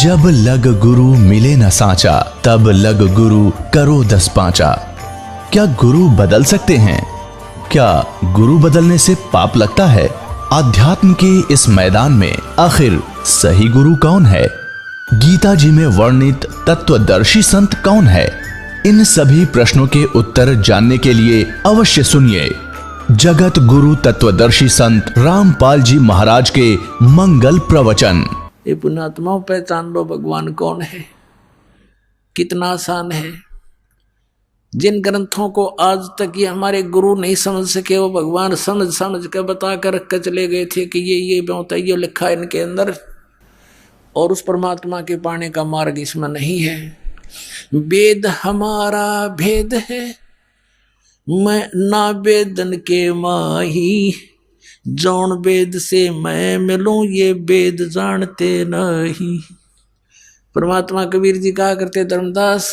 जब लग गुरु मिले न सांचा, तब लग गुरु करो 10 पांचा। क्या गुरु बदल सकते हैं? क्या गुरु बदलने से पाप लगता है? आध्यात्म के इस मैदान में आखिर सही गुरु कौन है? गीता जी में वर्णित तत्वदर्शी संत कौन है? इन सभी प्रश्नों के उत्तर जानने के लिए अवश्य सुनिए जगत गुरु तत्वदर्शी संत रामपाल जी महाराज के मंगल प्रवचन। ये पुण्यात्माओं, पहचान लो भगवान कौन है। कितना आसान है। जिन ग्रंथों को आज तक ये हमारे गुरु नहीं समझ सके, वो भगवान समझ समझ कर बता कर रख कर चले गए थे कि ये होता है, ये लिखा है इनके अंदर, और उस परमात्मा के पाने का मार्ग इसमें नहीं है। वेद हमारा भेद है, मैं ना वेदन के माही, जौन वेद से मैं मिलूं ये वेद जानते नहीं। परमात्मा कबीर जी कहा करते, धर्मदास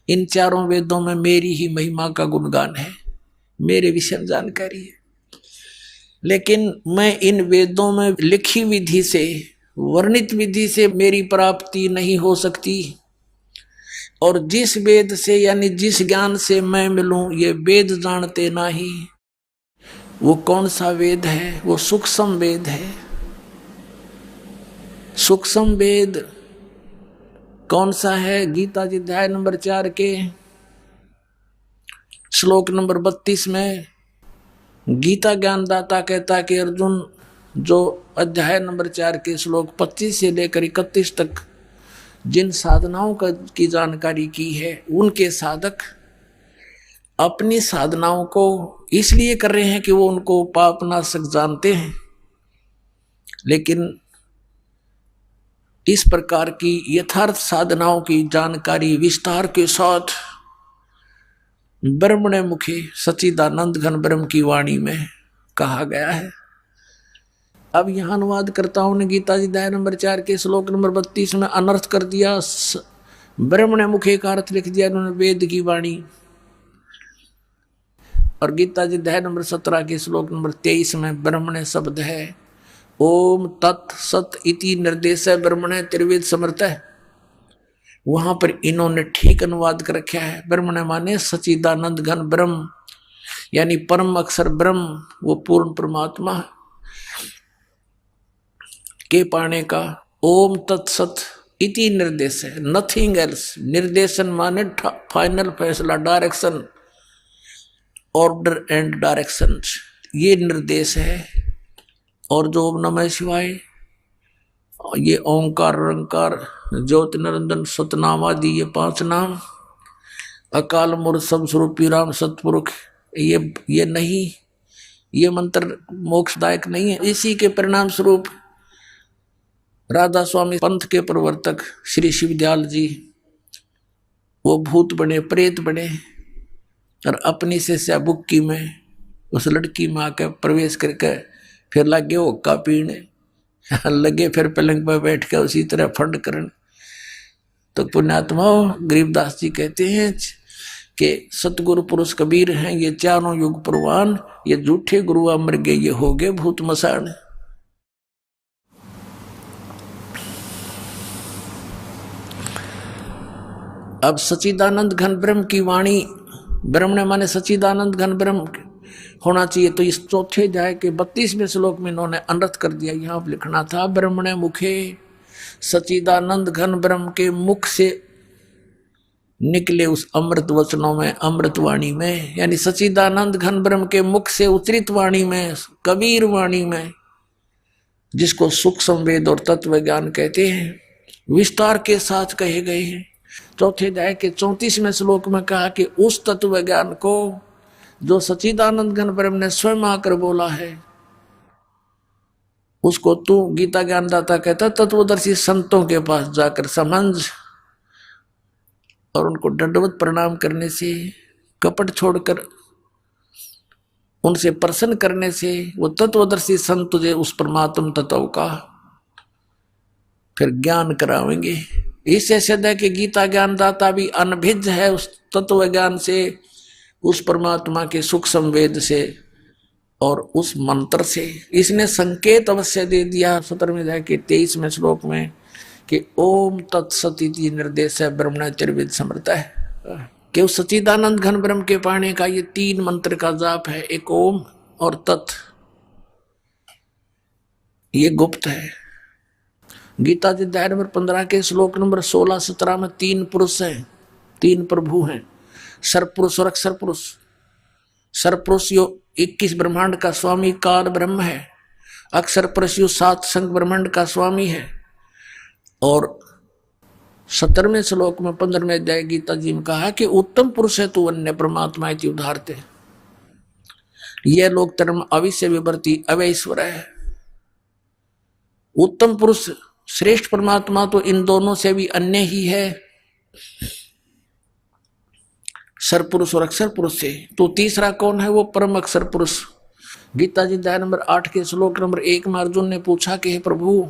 इन चारों वेदों में मेरी ही महिमा का गुणगान है, मेरे विषय में जानकारी है, लेकिन मैं इन वेदों में लिखी विधि से, वर्णित विधि से मेरी प्राप्ति नहीं हो सकती। और जिस वेद से यानी जिस ज्ञान से मैं मिलूं ये वेद जानते नहीं। वो कौन सा वेद है? वो सूक्ष्म वेद है। सूक्ष्म वेद कौन सा है? गीता जी अध्याय नंबर 4 के श्लोक नंबर 32 में गीता ज्ञानदाता कहता कि अर्जुन, जो अध्याय नंबर 4 के श्लोक 25 से लेकर 31 तक जिन साधनाओं की जानकारी की है, उनके साधक अपनी साधनाओं को इसलिए कर रहे हैं कि वो उनको पापनाशक जानते हैं, लेकिन इस प्रकार की यथार्थ साधनाओं की जानकारी विस्तार के साथ ब्रह्मणे मुखे सच्चिदानंद घन ब्रह्म की वाणी में कहा गया है। अब यहां अनुवाद करता हूं ने गीता जी अध्याय नंबर 4 के श्लोक नंबर 32 में अनर्थ कर दिया। ब्रह्मणे मुखे का अर्थ लिख दिया उन्होंने वेद की वाणी। और गीता जी अध्याय नंबर 17 के श्लोक नंबर 23 में ब्रह्मणे शब्द है। ओम तत् सत इति निर्देश है ब्रह्मणे त्रिवेद समर्थ है। वहां पर इन्होंने ठीक अनुवाद कर रखा है। ब्रह्मणे माने सच्चिदानंद घन ब्रह्म, यानी परम अक्षर ब्रह्म, वो पूर्ण परमात्मा के पाने का ओम तत्सत इति निर्देश है, नथिंग एल्स। निर्देशन माने फाइनल फैसला, डायरेक्शन, ऑर्डर एंड डायरेक्शन, ये निर्देश है। और जो ओम नमः शिवाय, ये ओंकार रंकार ज्योति निरंजन सतनाम आदि ये 5 नाम, अकाल मूर्त सब स्वरूपी राम सतपुरुष, ये नहीं, ये मंत्र मोक्षदायक नहीं है। इसी के परिणाम स्वरूप राधा स्वामी पंथ के प्रवर्तक श्री शिवदयाल जी वो भूत बने, प्रेत बने, और अपनी शिष्या बुक्की में उस लड़की में आकर प्रवेश करके फिर लगे हुक्का पीने, लगे फिर पलंग पर बैठ कर उसी तरह फंड करने। तो पुण्यात्माओं, गरीबदास जी कहते हैं कि सतगुरु पुरुष कबीर हैं ये चारों युग प्रवान, ये झूठे गुरु अमर गए, ये हो गए भूत मसान। अब सच्चिदानंद घन ब्रह्म की वाणी, ब्रह्म ने माने सच्चिदानंद घन ब्रह्म होना चाहिए। तो इस चौथे अध्याय के 32वें श्लोक में इन्होंने अनर्थ कर दिया। यहाँ लिखना था ब्रह्मणे मुखे, सच्चिदानंद घन ब्रह्म के मुख से निकले उस अमृत वचनों में, अमृत वाणी में, यानी सच्चिदानंद घन ब्रह्म के मुख से उच्चरित वाणी में, कबीर वाणी में, जिसको सूक्ष्म वेद और तत्व ज्ञान कहते हैं, विस्तार के साथ कहे गए हैं। चौथे अध्याय के 34वें श्लोक में कहा कि उस तत्व ज्ञान को जो सच्चिदानंद घन ब्रह्म ने स्वयं आकर बोला है, उसको तू गीता ज्ञानदाता कहता तत्वदर्शी संतों के पास जाकर समझ, और उनको दंडवत प्रणाम करने से, कपट छोड़कर उनसे प्रसन्न करने से वो तत्वदर्शी संत तुझे उस परमात्म तत्व का फिर ज्ञान करावेंगे। इससे सिद्ध है कि गीता ज्ञानदाता भी अनभिज्ञ है उस तत्व ज्ञान से, उस परमात्मा के सूक्ष्म वेद से और उस मंत्र से। इसने संकेत अवश्य दे दिया 17वें अध्याय के 23वें श्लोक में कि ओम तत्सत इति निर्देश है ब्रह्मण त्रिविध समर्थ है कि उस सच्चिदानंद घन ब्रह्म के पाने का ये 3 मंत्र का जाप है। एक ओम और तत्, ये गुप्त है। गीता जी अध्याय नंबर 15 के श्लोक नंबर 16-17 में 3 पुरुष हैं, 3 प्रभु हैं, सर्वपुरुष और अक्षर पुरुष। सर्वपुरुष यो 21 ब्रह्मांड का स्वामी काल ब्रह्म है, अक्षर पुरुष यो 7 संग ब्रह्मांड का स्वामी है। और 17वें श्लोक में 15वें अध्याय गीता जी में कहा कि उत्तम पुरुष है तू अन्य परमात्मा इति उदाहरते। यह लोग धर्म अविश्य विवर्ती अवैश्वर है। उत्तम पुरुष श्रेष्ठ परमात्मा तो इन दोनों से भी अन्य ही है, सर्वपुरुष और अक्षर पुरुष से। तो तीसरा कौन है? वो परम अक्षर पुरुष। गीता जी अध्याय नंबर 8 के श्लोक नंबर 1 में अर्जुन ने पूछा कि हे प्रभु,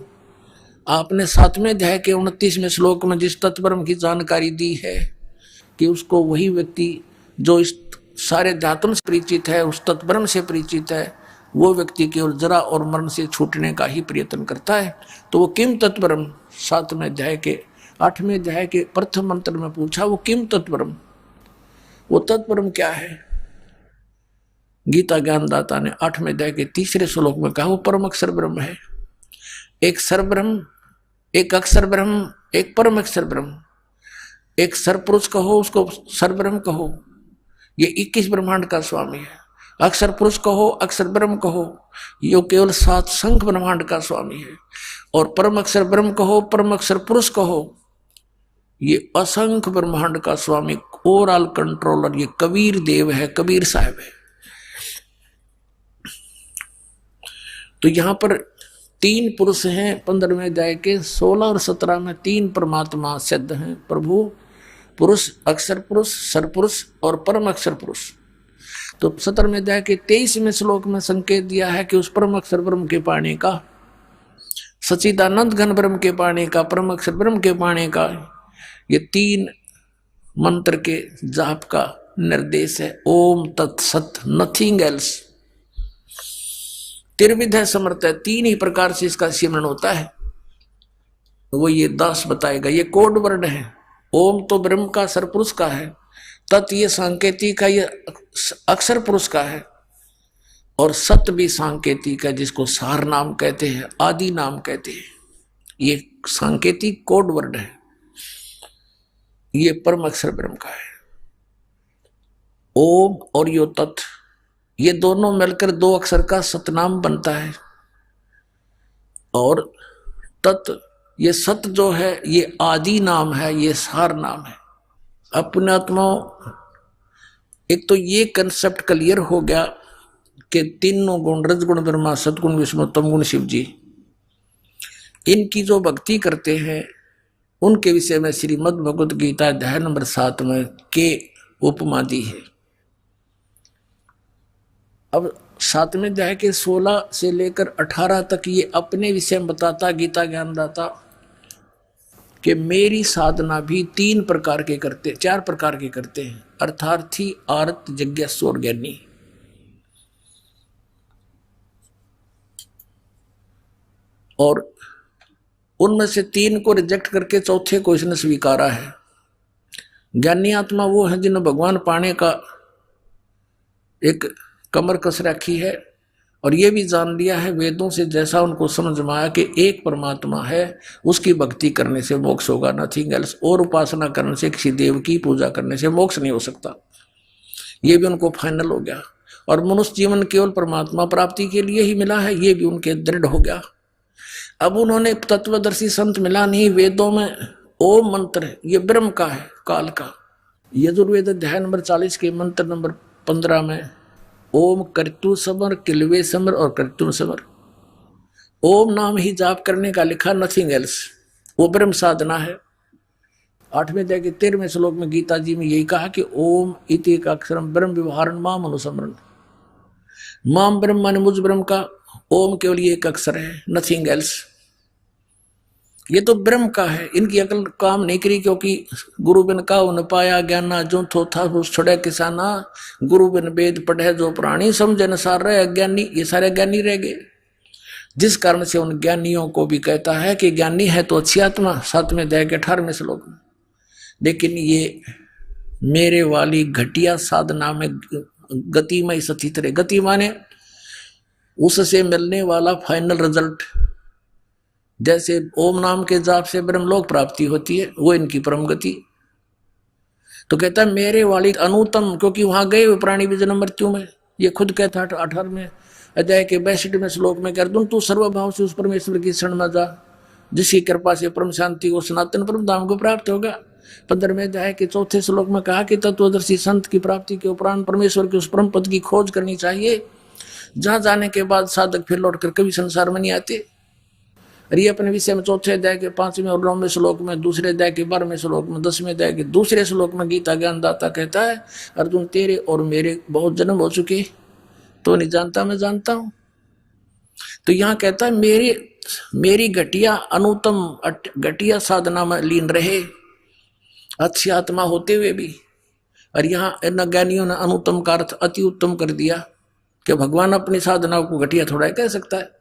आपने 7वें अध्याय के 29वें श्लोक में जिस तत्परम की जानकारी दी है कि उसको वही व्यक्ति जो इस सारे अध्यात्म से परिचित है, उस तत्परम से परिचित है, वो व्यक्ति केवल जरा और मरण से छूटने का ही प्रयत्न करता है। तो वो किम तत्परम 7वें अध्याय के 8वें अध्याय के प्रथम मंत्र में पूछा, वो किम तत्परम, वो तत्परम क्या है? गीता ज्ञानदाता ने 8वें अध्याय के 3रे श्लोक में कहा वो परम अक्षर ब्रह्म है। एक सर्वब्रह्म, एक अक्षर ब्रह्म, एक परम अक्षर ब्रह्म। एक सर्वपुरुष कहो, उसको सर्वब्रह्म कहो, ये 21 ब्रह्मांड का स्वामी है। अक्षर पुरुष कहो, अक्षर ब्रह्म कहो, यो केवल 7 संख ब्रह्मांड का स्वामी है। और परम अक्षर ब्रह्म कहो, परम अक्षर पुरुष कहो, ये असंख्य ब्रह्मांड का स्वामी, ओवरऑल कंट्रोलर, ये कबीर देव है, कबीर साहब है। तो यहां पर 3 पुरुष हैं 15वें अध्याय के 16 और 17 में 3 परमात्मा सिद्ध हैं, प्रभु, पुरुष, अक्षर पुरुष, सरपुरुष और परम अक्षर पुरुष। तो 17वें अध्याय के 23वें श्लोक में संकेत दिया है कि उस परम अक्षर ब्रह्म के पाने का, सच्चिदानंद घन ब्रह्म के पाने का, परम अक्षर ब्रह्म के पाने का ये 3 मंत्र के जाप का निर्देश है। ओम तत्सत, नथिंग एल्स। त्रिविध है, समर्थ है, 3 ही प्रकार से इसका सिमरन होता है। वो ये दास बताएगा, ये कोड वर्ड है। ओम तो ब्रह्म का, सरपुरुष का है। तत् ये सांकेतिक का, ये अक्षर पुरुष का है। और सत भी सांकेतिक है, जिसको सार नाम कहते हैं, आदि नाम कहते हैं। ये सांकेतिक कोड वर्ड है, ये परम अक्षर ब्रह्म का है। ओम और यो तत्, ये दोनों मिलकर 2 अक्षर का सतनाम बनता है। और तत्, ये सत जो है ये आदि नाम है, ये सार नाम है। अपने आत्माओं, एक तो ये कंसेप्ट क्लियर हो गया कि तीनों गुण, रजगुण ब्रह्मा, सतगुण विष्णु, तमगुण शिव जी, इनकी जो भक्ति करते हैं उनके विषय में श्रीमद् भगवद गीता अध्याय नंबर 7 में के उपमा दी है। अब 7वें अध्याय के 16 से लेकर 18 तक ये अपने विषय में बताता गीता ज्ञानदाता कि मेरी साधना भी 3 प्रकार के करते, 4 प्रकार के करते हैं, अर्थार्थी, आर्त, जिज्ञासु और ज्ञानी। और उनमें से 3 को रिजेक्ट करके चौथे को इसने स्वीकारा है। ज्ञानी आत्मा वो है जिन्हें भगवान पाने का एक कमर कस रखी है और ये भी जान लिया है वेदों से, जैसा उनको समझ में आया कि एक परमात्मा है, उसकी भक्ति करने से मोक्ष होगा, नथिंग एल्स। और उपासना करने से, किसी देव की पूजा करने से मोक्ष नहीं हो सकता। ये भी उनको फाइनल हो गया। और मनुष्य जीवन केवल परमात्मा प्राप्ति के लिए ही मिला है, ये भी उनके दृढ़ हो गया। अब उन्होंने तत्वदर्शी संत मिला नहीं, वेदों में ओम मंत्र ये ब्रह्म का है, काल का। यजुर्वेद अध्याय नंबर 40 के मंत्र नंबर 15 में ओम कर्तु समर, किलवे समर और कर्तु समर, ओम नाम ही जाप करने का लिखा, नथिंग एल्स। वो ब्रह्म साधना है। 8वें अध्याय के 13वें श्लोक में गीता जी में यही कहा कि ओम इति एक अक्षरम ब्रह्म व्यवहारन माम अनुसमरण। माम ब्रह्म माने मुझ ब्रह्म का, ओम केवल ये एक अक्षर है, नथिंग एल्स। ये तो ब्रह्म का है। इनकी अकल काम नहीं करी, क्योंकि गुरु बिन का उन पाया ज्ञाना, जो थो था उस छोड़े किसाना, गुरु बिन वेद पढ़े जो प्राणी, समझे न सार रहे अज्ञानी। ये सारे ज्ञानी रह गए। जिस कारण से उन ज्ञानियों को भी कहता है कि ज्ञानी है तो अच्छी आत्मा, 7वें अध्याय के 18वें श्लोक में। लेकिन ये मेरे वाली घटिया साधना में गतिमय स्थित रहे। गति माने उससे मिलने वाला फाइनल रिजल्ट, जैसे ओम नाम के जाप से ब्रह्मलोक प्राप्ति होती है, वो इनकी परम गति। तो कहता है मेरे वाली अनुत्तम, क्योंकि वहां गए हुए प्राणी भी जन्म मृत्यु में। ये खुद कहता है 18वें अध्याय के 62वें श्लोक में, कर दूं तू सर्वभाव से उस परमेश्वर की शरण में जा, जिसकी कृपा से परम शांति को सनातन परम धाम को प्राप्त होगा। 15वें अध्याय के 4थे श्लोक में कहा कि तत्वदर्शी संत की प्राप्ति के उपरांत परमेश्वर के उस परम पद की खोज करनी चाहिए, जहां जाने के बाद साधक फिर लौटकर कभी संसार में नहीं आते। और ये अपने विषय में 4थे अध्याय के 5वें और 9वें श्लोक में, 2 अध्याय के 12वें श्लोक में, 10वें अध्याय के 2 श्लोक में गीता ज्ञानदाता कहता है, अर्जुन तेरे और मेरे बहुत जन्म हो चुके, तो नहीं जानता, मैं जानता हूं। तो यहां कहता है मेरी घटिया अनुत्तम घटिया साधना में लीन रहे, अच्छी आत्मा होते हुए भी। और यहाँ इन ज्ञानियों ने अनुत्तम का अर्थ अति उत्तम कर दिया कि भगवान अपनी साधना को घटिया थोड़ा कह सकता है।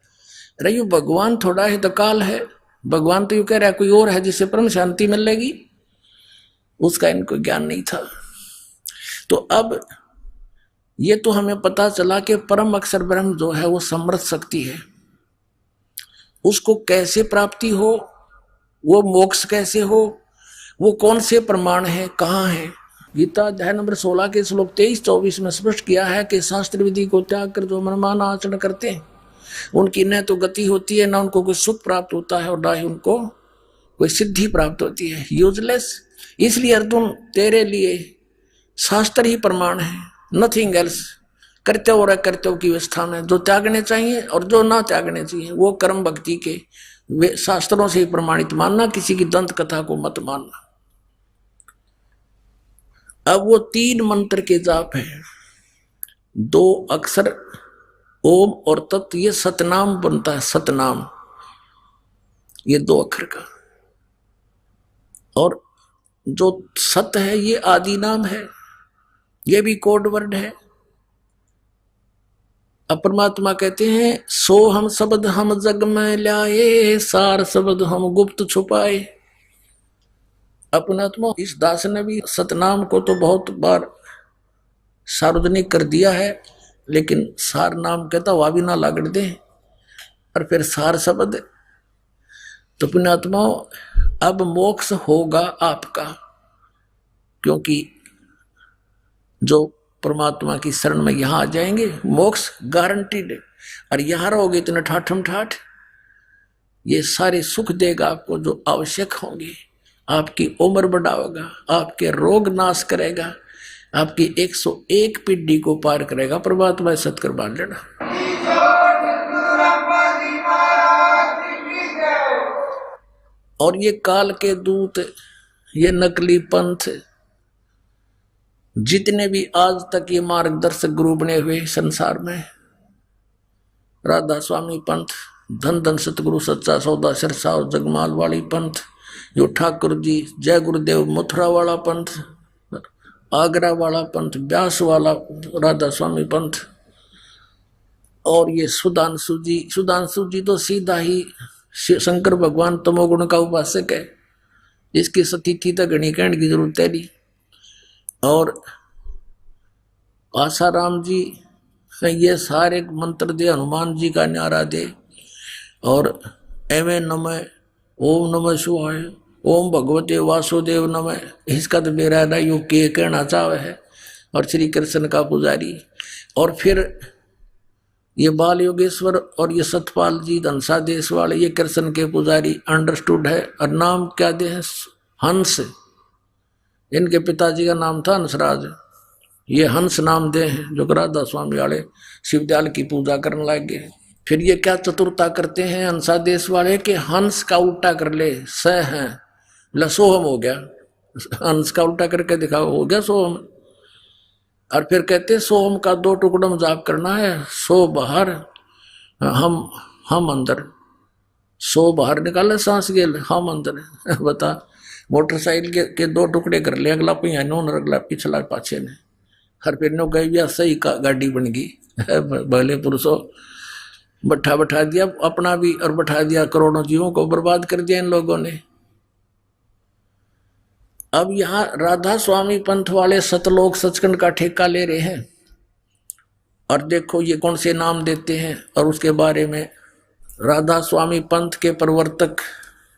रही भगवान थोड़ा है तो काल है। भगवान तो यूं कह रहा है कोई और है जिससे परम शांति मिलेगी, उसका इनको ज्ञान नहीं था। तो अब ये तो हमें पता चला कि परम अक्षर ब्रह्म जो है वो समर्थ शक्ति है। उसको कैसे प्राप्ति हो, वो मोक्ष कैसे हो, वो कौन से प्रमाण है, कहाँ है। गीता अध्याय नंबर 16 के श्लोक 23-24 में स्पष्ट किया है कि शास्त्र विधि को त्याग कर जो मनमाना आचरण करते हैं उनकी न तो गति होती है, न उनको कोई सुख प्राप्त होता है, और न ही उनको कोई सिद्धि प्राप्त होती है। यूजलेस। इसलिए अर्जुन तेरे लिए शास्त्र ही प्रमाण है, नथिंग एल्स। कर्तव्य और अकर्तव्य की व्यवस्था में जो त्यागने चाहिए और जो ना त्यागने चाहिए वो कर्म भक्ति के शास्त्रों से ही प्रमाणित मानना, किसी की दंत कथा को मत मानना। अब वो 3 मंत्र के जाप है, 2 अक्षर ओम और तत्, ये सतनाम बनता है, सतनाम, ये 2 अक्षर का। और जो सत है ये आदि नाम है, ये भी कोड वर्ड है। अब परमात्मा कहते हैं सो हम शब्द हम जग में लाए, सार शब्द हम गुप्त छुपाए। अपनात्मा इस दास ने भी सतनाम को तो बहुत बार सार्वजनिक कर दिया है, लेकिन सार नाम कहता वह भी ना लागड़ दे, और फिर सार शब्द। तो पुण्यात्मा अब मोक्ष होगा आपका, क्योंकि जो परमात्मा की शरण में यहां आ जाएंगे मोक्ष गारंटीड है। और यहां रहोगे इतने ठाठम ठाठ, ये सारे सुख देगा आपको जो आवश्यक होंगे, आपकी उम्र बढ़ाएगा, आपके रोग नाश करेगा, आपकी 101 पीढ़ी को पार करेगा। परमात्मा सत्कर बांध लेना। और ये काल के दूत, ये नकली पंथ, जितने भी आज तक ये मार्गदर्शक गुरु बने हुए संसार में, राधा स्वामी पंथ, धन धन सतगुरु सच्चा सौदा सिरसा और जगमाल वाली पंथ, जो ठाकुर जी जय गुरुदेव मथुरा वाला पंथ, आगरा वाला पंथ, व्यास वाला राधा स्वामी पंथ, और ये सुधांशु जी तो सीधा ही शंकर भगवान तमोगुण का उपासक है, इसकी स्थिति तक घनी कहने की जरूरत है नहीं। और आसाराम जी, ये सारे मंत्र दे, हनुमान जी का न्यारा दे, और एवं नमः, ओम नमः शिवाय, ओम भगवते वासुदेव नमः, इसका तो मेरा ना यू के कहना चाहे है। और श्री कृष्ण का पुजारी, और फिर ये बाल योगेश्वर और ये सतपाल जी धनसा देश वाले, ये कृष्ण के पुजारी अंडरस्टूड है। और नाम क्या दे हैं? हंस। इनके पिताजी का नाम था हंसराज, ये हंस नाम दे हैं, जो राधा स्वामी वाले शिवदयाल की पूजा करने लग गए। फिर ये क्या चतुरता करते हैं हंसा देश वाले कि हंस का उल्टा कर ले, स है लसोहम हो गया, हंस का उल्टा करके दिखाओ, हो गया सोहम। और फिर कहते सोहम का 2 टुकड़ा में जाप करना है, सो बाहर हम अंदर, सो बाहर निकाले सांस गेल, हम अंदर। बता, मोटरसाइकिल के 2 टुकड़े कर ले, अगला पहिया नोन अगला पिछला पाछे ने। हर फिर नो गई सही का गाड़ी बन गई। भले पुरुषों बैठा बैठा दिया अपना भी और बैठा दिया करोड़ों जीवों को, बर्बाद कर दिया इन लोगों ने। अब यहां राधा स्वामी पंथ वाले सतलोक सचखंड का ठेका ले रहे हैं और देखो ये कौन से नाम देते हैं। और उसके बारे में राधा स्वामी पंथ के प्रवर्तक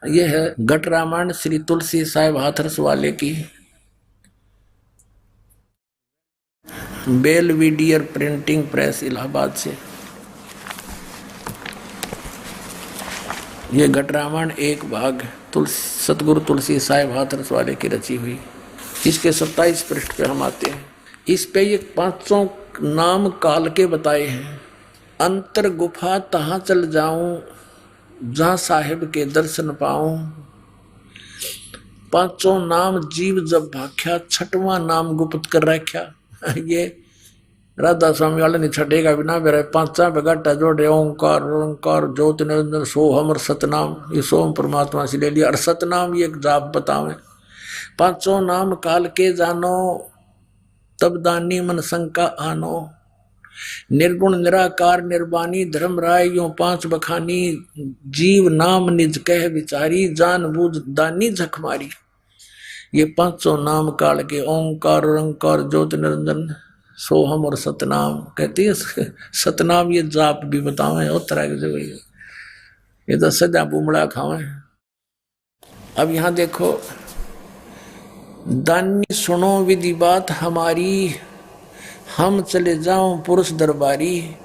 ये है घट रामायण श्री तुलसी साहिब हाथरस वाले की, बेलविडियर प्रिंटिंग प्रेस इलाहाबाद से। ये घट रामायण एक भाग सतगुरु तुलसी साहिब हाथरस वाले की रची हुई। इसके 27 पृष्ठ पे हम आते हैं। इस पे ये 500 नाम काल के बताए हैं। अंतर गुफा तहां चल जाऊं जहां साहिब के दर्शन पाऊं, 500 नाम जीव जब भाख्या, 6वां नाम गुप्त कर रख्या। ये राधा स्वामी वाले ने छठेगा बिना मेरा 5 बगाटा जोड़े ओंकार ओंकार ज्योति निरंजन सोहम और सतनाम, ये सोम परमात्मा से ले लिया। और सतनाम ये जाप बतावे, 500 नाम काल के जानो तब दानी मन शंका आनो, निर्गुण निराकार निर्वाणी धर्म राय यो 5 बखानी, जीव नाम निज कह विचारी जान बूझ दानी झकमारी। ये 500 नाम काल के ओंकार ओंकार ज्योति निरंजन सोहम और सतनाम कहती है। सतनाम ये जाप भी बतावे और तरह के जगह, ये तो सजा बुमड़ा खावे। अब यहां देखो, दानी सुनो विधि बात हमारी, हम चले जाऊं पुरुष दरबारी,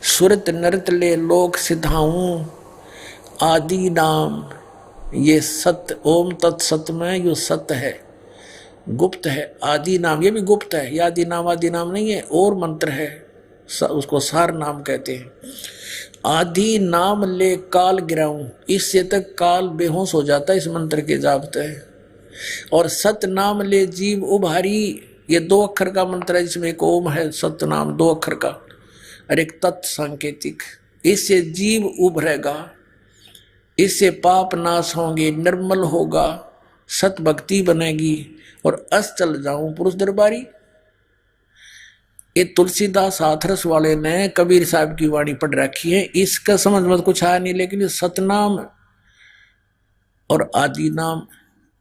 सुरत नृत ले लोक सिधाऊं, आदि नाम ये सत्य ओम तत्सत में यो सत्य है, गुप्त है। आदि नाम ये भी गुप्त है, ये आदि नाम नहीं है, और मंत्र है, उसको सार नाम कहते हैं। आदि नाम ले काल गिराऊं, इससे तक काल बेहोश हो जाता है इस मंत्र के जापते है। और सत नाम ले जीव उभारी, ये 2 अक्षर का मंत्र है जिसमें एक ओम है, सत नाम 2 अक्षर का और एक तत् सांकेतिक। इससे जीव उभरेगा, इससे पाप नाश होंगे, निर्मल होगा, सत भक्ति बनेगी और अस चल जाऊं पुरुष दरबारी। ये तुलसीदास हाथरस वाले ने कबीर साहब की वाणी पढ़ रखी है, इसका समझ में कुछ आया नहीं, लेकिन सतनाम और आदि नाम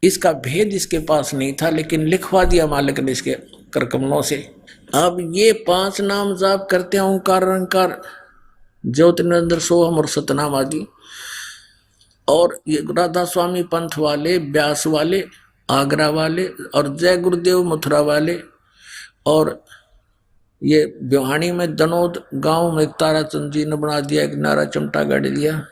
इसका भेद इसके पास नहीं था, लेकिन लिखवा दिया मालिक ने इसके करकमलों से। अब ये 5 नाम जाप करते हैं, ओंकार ओंकार ज्योति निरंजन सोहम और सतनाम आदि। और ये राधा स्वामी पंथ वाले, व्यास वाले, आगरा वाले और जय गुरुदेव मथुरा वाले, और ये बिहानी में दनोद गांव में ताराचंद जी ने बना दिया, एक नारा चमटा गाड़ दिया,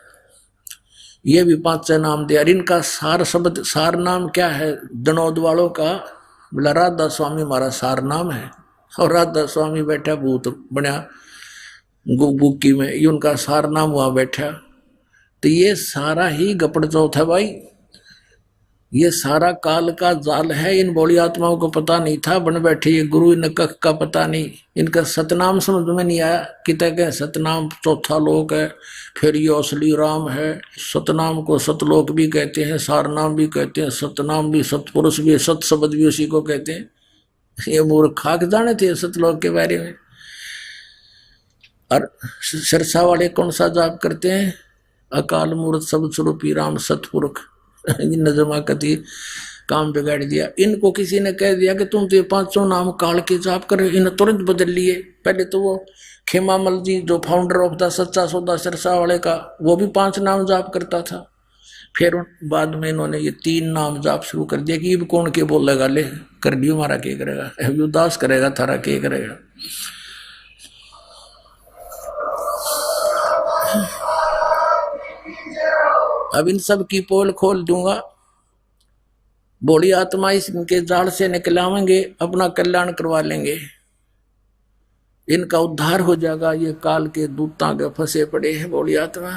ये भी 5 नाम दिया। इनका सार शब्द, सार नाम क्या है दनोद वालों का, बोला राधा स्वामी हमारा सार नाम है। और राधा स्वामी बैठा भूत बना बुक्की में, ये उनका सार नाम वहां बैठा। तो ये सारा ही गपड़ चौथ है भाई, ये सारा काल का जाल है। इन बोली आत्माओं को पता नहीं था, बन बैठे ये गुरु, इन कख का पता नहीं, इनका सतनाम समझ में नहीं आया। कितने के सतनाम चौथा लोक है, फिर ये असली राम है। सतनाम को सतलोक भी कहते हैं, सारनाम भी कहते हैं, सतनाम भी, सतपुरुष भी, सत शब्द भी उसी को कहते हैं। ये मूर्ख खाक जाने थे सतलोक के बारे में। और सिरसा वाले कौन सा जाप करते हैं, अकाल मूर्त सब स्वरूपी राम सतपुरुष। नजमा कति काम बिगाड़ दिया। इनको किसी ने कह दिया कि तुम तो ये 500 नाम काल के जाप कर, इन्हें तुरंत बदल लिए। पहले तो वो खेमामल जी जो फाउंडर ऑफ द सच्चा सौदा सिरसा वाले का, वो भी 5 नाम जाप करता था। फिर बाद में इन्होंने ये 3 नाम जाप शुरू कर दिया कि ये भी कौन के बोलेगा, ले कर दियो हमारा के करेगा, उदास करेगा थारा के करेगा। अब इन सब की पोल खोल दूंगा, बोली आत्मा इनके जाल से निकलावेंगे, अपना कल्याण करवा लेंगे, इनका उद्धार हो जाएगा। ये काल के दूतां के फंसे पड़े हैं बोली आत्मा।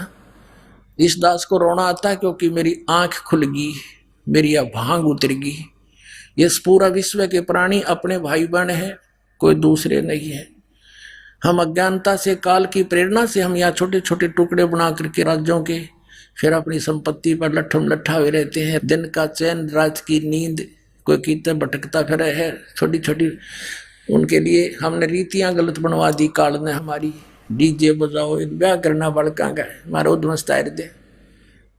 इस दास को रोना आता क्योंकि मेरी आंख खुल गई, मेरी भांग उतर गई। ये पूरा विश्व के प्राणी अपने भाई बहन है, कोई दूसरे नहीं है। हम अज्ञानता से, काल की प्रेरणा से हम यहाँ छोटे छोटे टुकड़े बना करके राज्यों के, फिर अपनी संपत्ति पर लट्ठम लट्ठा हुए रहते हैं। दिन का चैन, रात की नींद, कोई कीर्तन भटकता फिर है छोटी छोटी। उनके लिए हमने रीतियां गलत बनवा दी काल ने हमारी। डीजे बजाओ, ब्याह करना बड़का का मारो उद्मस्त आयर दे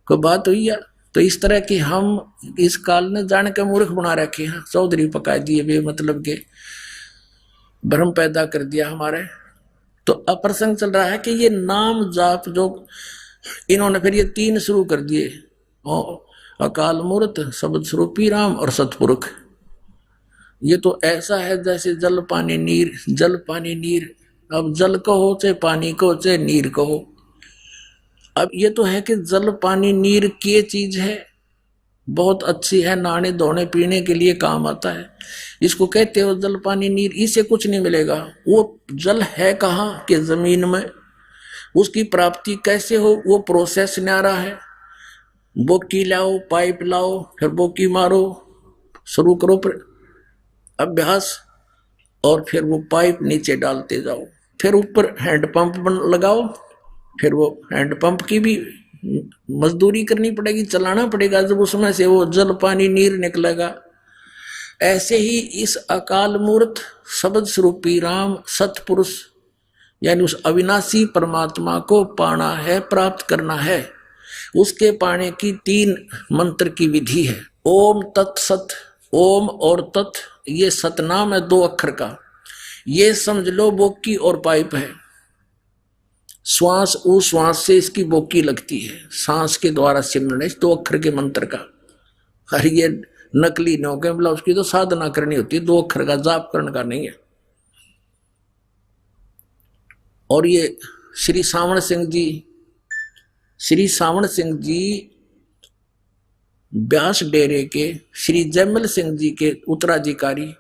कोई बात हुई है। तो इस तरह की हम इस काल ने जान के मूर्ख बना रखे हैं, चौधरी पका दिए बे मतलब के भ्रम पैदा कर दिया हमारे। तो अप्रसंग चल रहा है कि ये नाम जाप जो इन्होंने फिर ये 3 शुरू कर दिए, अकाल मूर्त, शब्द स्वरूपी राम और सतपुरुष। ये तो ऐसा है जैसे जल पानी नीर, जल पानी नीर। अब जल कहो चाहे पानी कहो चाहे नीर कहो, अब ये तो है कि जल पानी नीर की चीज है, बहुत अच्छी है, नहाने धोने पीने के लिए काम आता है। इसको कहते हो जल पानी नीर, इससे कुछ नहीं मिलेगा। वो जल है कहाँ कि जमीन में, उसकी प्राप्ति कैसे हो वो प्रोसेस न्यारा है। बोकी लाओ, पाइप लाओ, फिर बोकी मारो, शुरू करो अभ्यास, और फिर वो पाइप नीचे डालते जाओ, फिर ऊपर हैंडपंप लगाओ, फिर वो हैंडपंप की भी मजदूरी करनी पड़ेगी, चलाना पड़ेगा, जब उसमें से वो जल पानी नीर निकलेगा। ऐसे ही इस अकाल मूर्त शब्द स्वरूपी राम सतपुरुष यानी उस अविनाशी परमात्मा को पाना है, प्राप्त करना है। उसके पाने की 3 मंत्र की विधि है। ओम तत्सत, ओम और तत् ये सतनाम है 2 अक्षर का। ये समझ लो बोकी और पाइप है। श्वास उस श्वास से इसकी बोकी लगती है, सांस के द्वारा सिमरन 2 अक्षर के मंत्र का। अरे ये नकली न हो गए, मतलब उसकी तो साधना करनी होती है, 2 अक्षर का जाप करने का नहीं है। और ये श्री सावण सिंह जी व्यास डेरे के श्री जयमल सिंह जी के उत्तराधिकारी,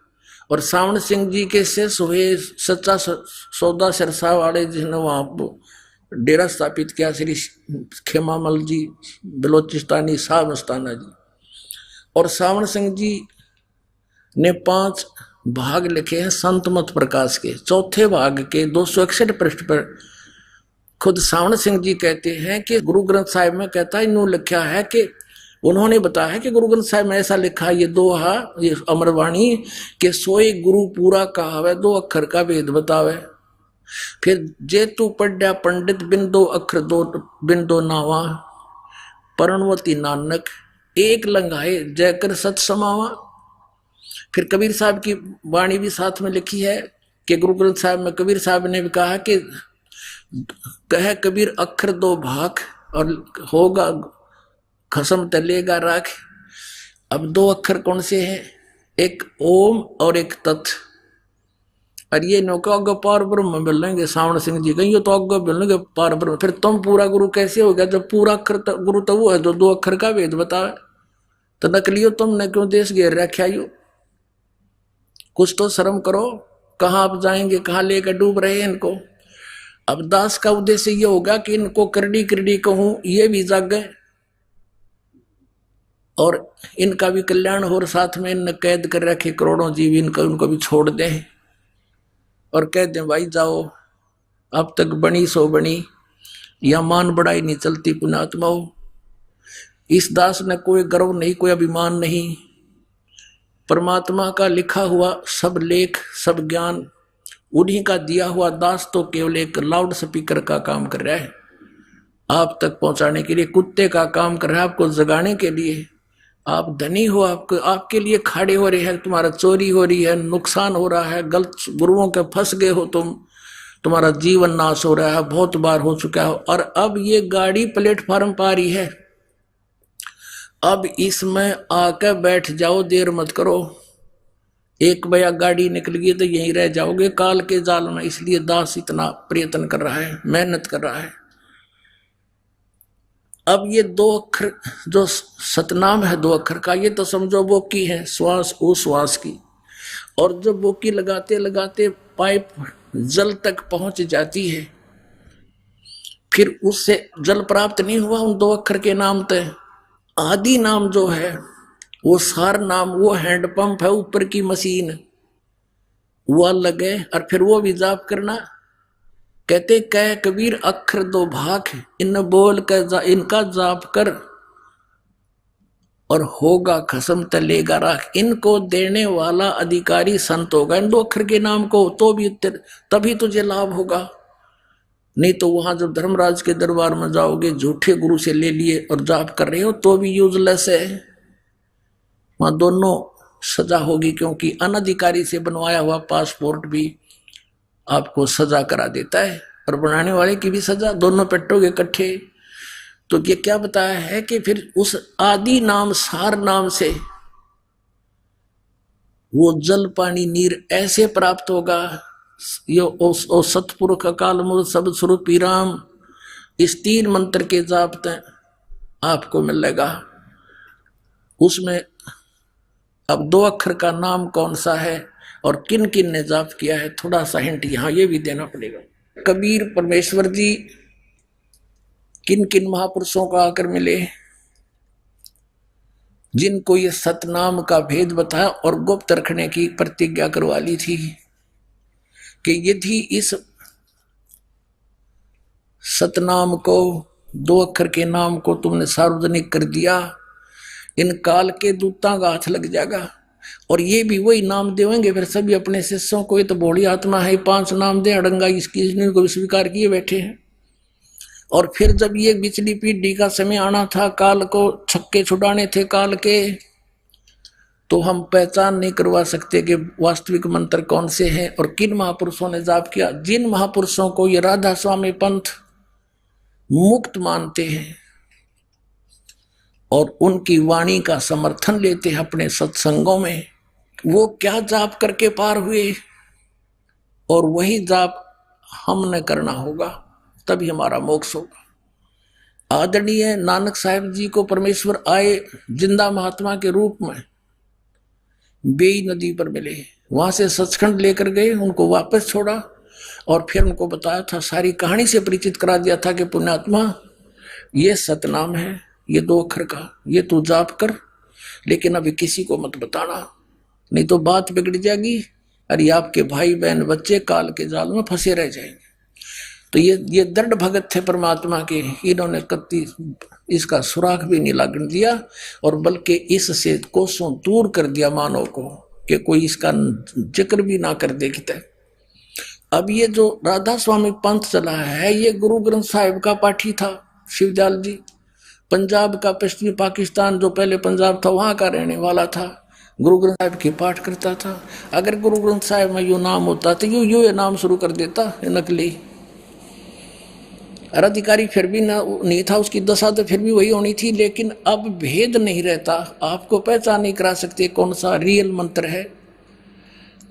और सावण सिंह जी के शेष हुए सच्चा सौदा सिरसा वाले जिन्होंने वहां डेरा स्थापित किया, श्री खेमामल जी बलोचिस्तानी शाह मस्ताना जी। और सावण सिंह जी ने 5 भाग लिखे हैं संत मत प्रकाश के। चौथे भाग के 261 पृष्ठ पर खुद सावण सिंह जी कहते हैं कि गुरु ग्रंथ साहिब में कहता है, इन्होंने लिखा है कि उन्होंने बताया है कि गुरु ग्रंथ साहिब में ऐसा लिखा है, ये दोहा, ये अमरवाणी के सोए गुरु पूरा कहावे, 2 अक्षर का वेद बतावे। फिर जे तू पढ़या पंडित बिन 2 अक्षर बिन 2 नावा, परणवती नानक एक लंघाए जय कर सत समावा। फिर कबीर साहब की वाणी भी साथ में लिखी है कि गुरु ग्रंथ साहिब में कबीर साहब ने भी कहा कि कह कबीर अक्षर 2 भाग और होगा खसम तलेगा राख। अब 2 अक्षर कौन से हैं? एक ओम और एक तत्। और ये नौका अग्ग पार ब्रह्म मिल लेंगे। सावण सिंह जी कहीं तो अग्ग मिल लेंगे पार ब्रह्म। फिर तुम पूरा गुरु कैसे हो गया जब पूरा अक्षर गुरु तो वो है जो 2 अक्षर का वेद बतावे। तो नकलियो तुमने क्यों देश घेर रखा यू? कुछ तो शर्म करो। कहाँ आप जाएंगे, कहाँ लेकर डूब रहे हैं इनको। अब दास का उद्देश्य ये होगा कि इनको करड़ी करड़ी कहूं, ये भी जाग गए और इनका भी कल्याण हो, साथ में इन कैद कर रखे करोड़ों जीव, इनको उनको भी छोड़ दें और कह दें भाई जाओ, अब तक बनी सो बनी, या मान बढ़ाई नहीं चलती पुण्यात्माओं। इस दास ने कोई गर्व नहीं, कोई अभिमान नहीं। परमात्मा का लिखा हुआ सब लेख सब ज्ञान उन्हीं का दिया हुआ दास तो केवल एक लाउड स्पीकर का काम कर रहा है, आप तक पहुंचाने के लिए कुत्ते का काम कर रहा है, आपको जगाने के लिए। आप धनी हो, आपको आपके लिए खड़े हो रहे हैं, तुम्हारा चोरी हो रही है, नुकसान हो रहा है, गलत गुरुओं के फंस गए हो तुम, तुम्हारा जीवन नाश हो रहा है, बहुत बार हो चुका है। और अब ये गाड़ी प्लेटफार्म पर आ रही है, अब इसमें आकर बैठ जाओ, देर मत करो। एक बया गाड़ी निकल गई तो यहीं रह जाओगे काल के जाल में। इसलिए दास इतना प्रयत्न कर रहा है, मेहनत कर रहा है। अब ये 2 अक्षर जो सतनाम है 2 अक्षर का, ये तो समझो बोकी है, श्वास उश्वास की। और जब बोकी लगाते लगाते पाइप जल तक पहुंच जाती है, फिर उससे जल प्राप्त नहीं हुआ उन 2 अक्षर के नाम तय। आदि नाम जो है वो सार नाम, वो हैंडपंप है, ऊपर की मशीन वो अलग है। और फिर वो भी जाप करना। कहते कह कबीर अक्षर 2 भाग, इन बोल कर इनका जाप कर और होगा खसम तलेगा राख। इनको देने वाला अधिकारी संत होगा इन 2 अक्षर के नाम को, तो भी तभी तुझे लाभ होगा। नहीं तो वहां जब धर्मराज के दरबार में जाओगे, झूठे गुरु से ले लिए और जाप कर रहे हो तो भी यूजलेस है, वहां दोनों सजा होगी, क्योंकि अनधिकारी से बनवाया हुआ पासपोर्ट भी आपको सजा करा देता है और बनाने वाले की भी सजा, दोनों पेटोगे इकट्ठे। तो ये क्या बताया है कि फिर उस आदि नाम सार नाम से वो जल पानी नीर ऐसे प्राप्त होगा, यो ओ सतपुरुष अकाल मूर्त सब स्वरूपी राम, इस 3 मंत्र के जाप आपको मिलेगा। उसमें अब 2 अक्षर का नाम कौन सा है और किन किन ने जाप किया है, थोड़ा सा हिंट यहाँ ये भी देना पड़ेगा। कबीर परमेश्वर जी किन किन महापुरुषों को आकर मिले, जिनको ये सतनाम का भेद बताया और गुप्त रखने की प्रतिज्ञा करवा ली थी कि यदि इस सतनाम को, 2 अक्षर के नाम को तुमने सार्वजनिक कर दिया, इन काल के दूतां का हाथ लग जाएगा और ये भी वही नाम देवेंगे फिर सभी अपने शिष्यों को। ये तो भोली आत्मा है, 5 नाम दे अड़ंगा, इसकी को स्वीकार किए बैठे हैं। और फिर जब ये बिचली पीढ़ी का समय आना था, काल को छक्के छुड़ाने थे काल के, तो हम पहचान नहीं करवा सकते कि वास्तविक मंत्र कौन से हैं और किन महापुरुषों ने जाप किया। जिन महापुरुषों को ये राधा स्वामी पंथ मुक्त मानते हैं और उनकी वाणी का समर्थन लेते हैं अपने सत्संगों में, वो क्या जाप करके पार हुए, और वही जाप हमने करना होगा, तभी हमारा मोक्ष होगा। आदरणीय नानक साहिब जी को परमेश्वर आए जिंदा महात्मा के रूप में बेई नदी पर मिले, वहां से सचखंड लेकर गए, उनको वापस छोड़ा और फिर उनको बताया था, सारी कहानी से परिचित करा दिया था कि पुण्यात्मा ये सतनाम है, ये 2 अक्षर का, ये तू जाप कर, लेकिन अभी किसी को मत बताना, नहीं तो बात बिगड़ जाएगी, अरे आपके भाई बहन बच्चे काल के जाल में फंसे रह जाएंगे। तो ये दृढ़ भगत थे परमात्मा के, इन्होंने कत्ती इसका सुराख भी नहीं लगने दिया और बल्कि इससे कोसों दूर कर दिया मानव को कि कोई इसका जिक्र भी ना कर देखता है। अब ये जो राधा स्वामी पंथ चला है, ये गुरु ग्रंथ साहिब का पाठी था शिवदयाल जी, पंजाब का, पश्चिमी पाकिस्तान जो पहले पंजाब था वहां का रहने वाला था, गुरु ग्रंथ साहिब की पाठ करता था। अगर गुरु ग्रंथ साहिब में यू नाम होता तो यू ये नाम शुरू कर देता, नकली अधिकारी फिर भी ना नहीं था, उसकी दशा तो फिर भी वही होनी थी। लेकिन अब भेद नहीं रहता, आपको पहचान नहीं करा सकते कौन सा रियल मंत्र है।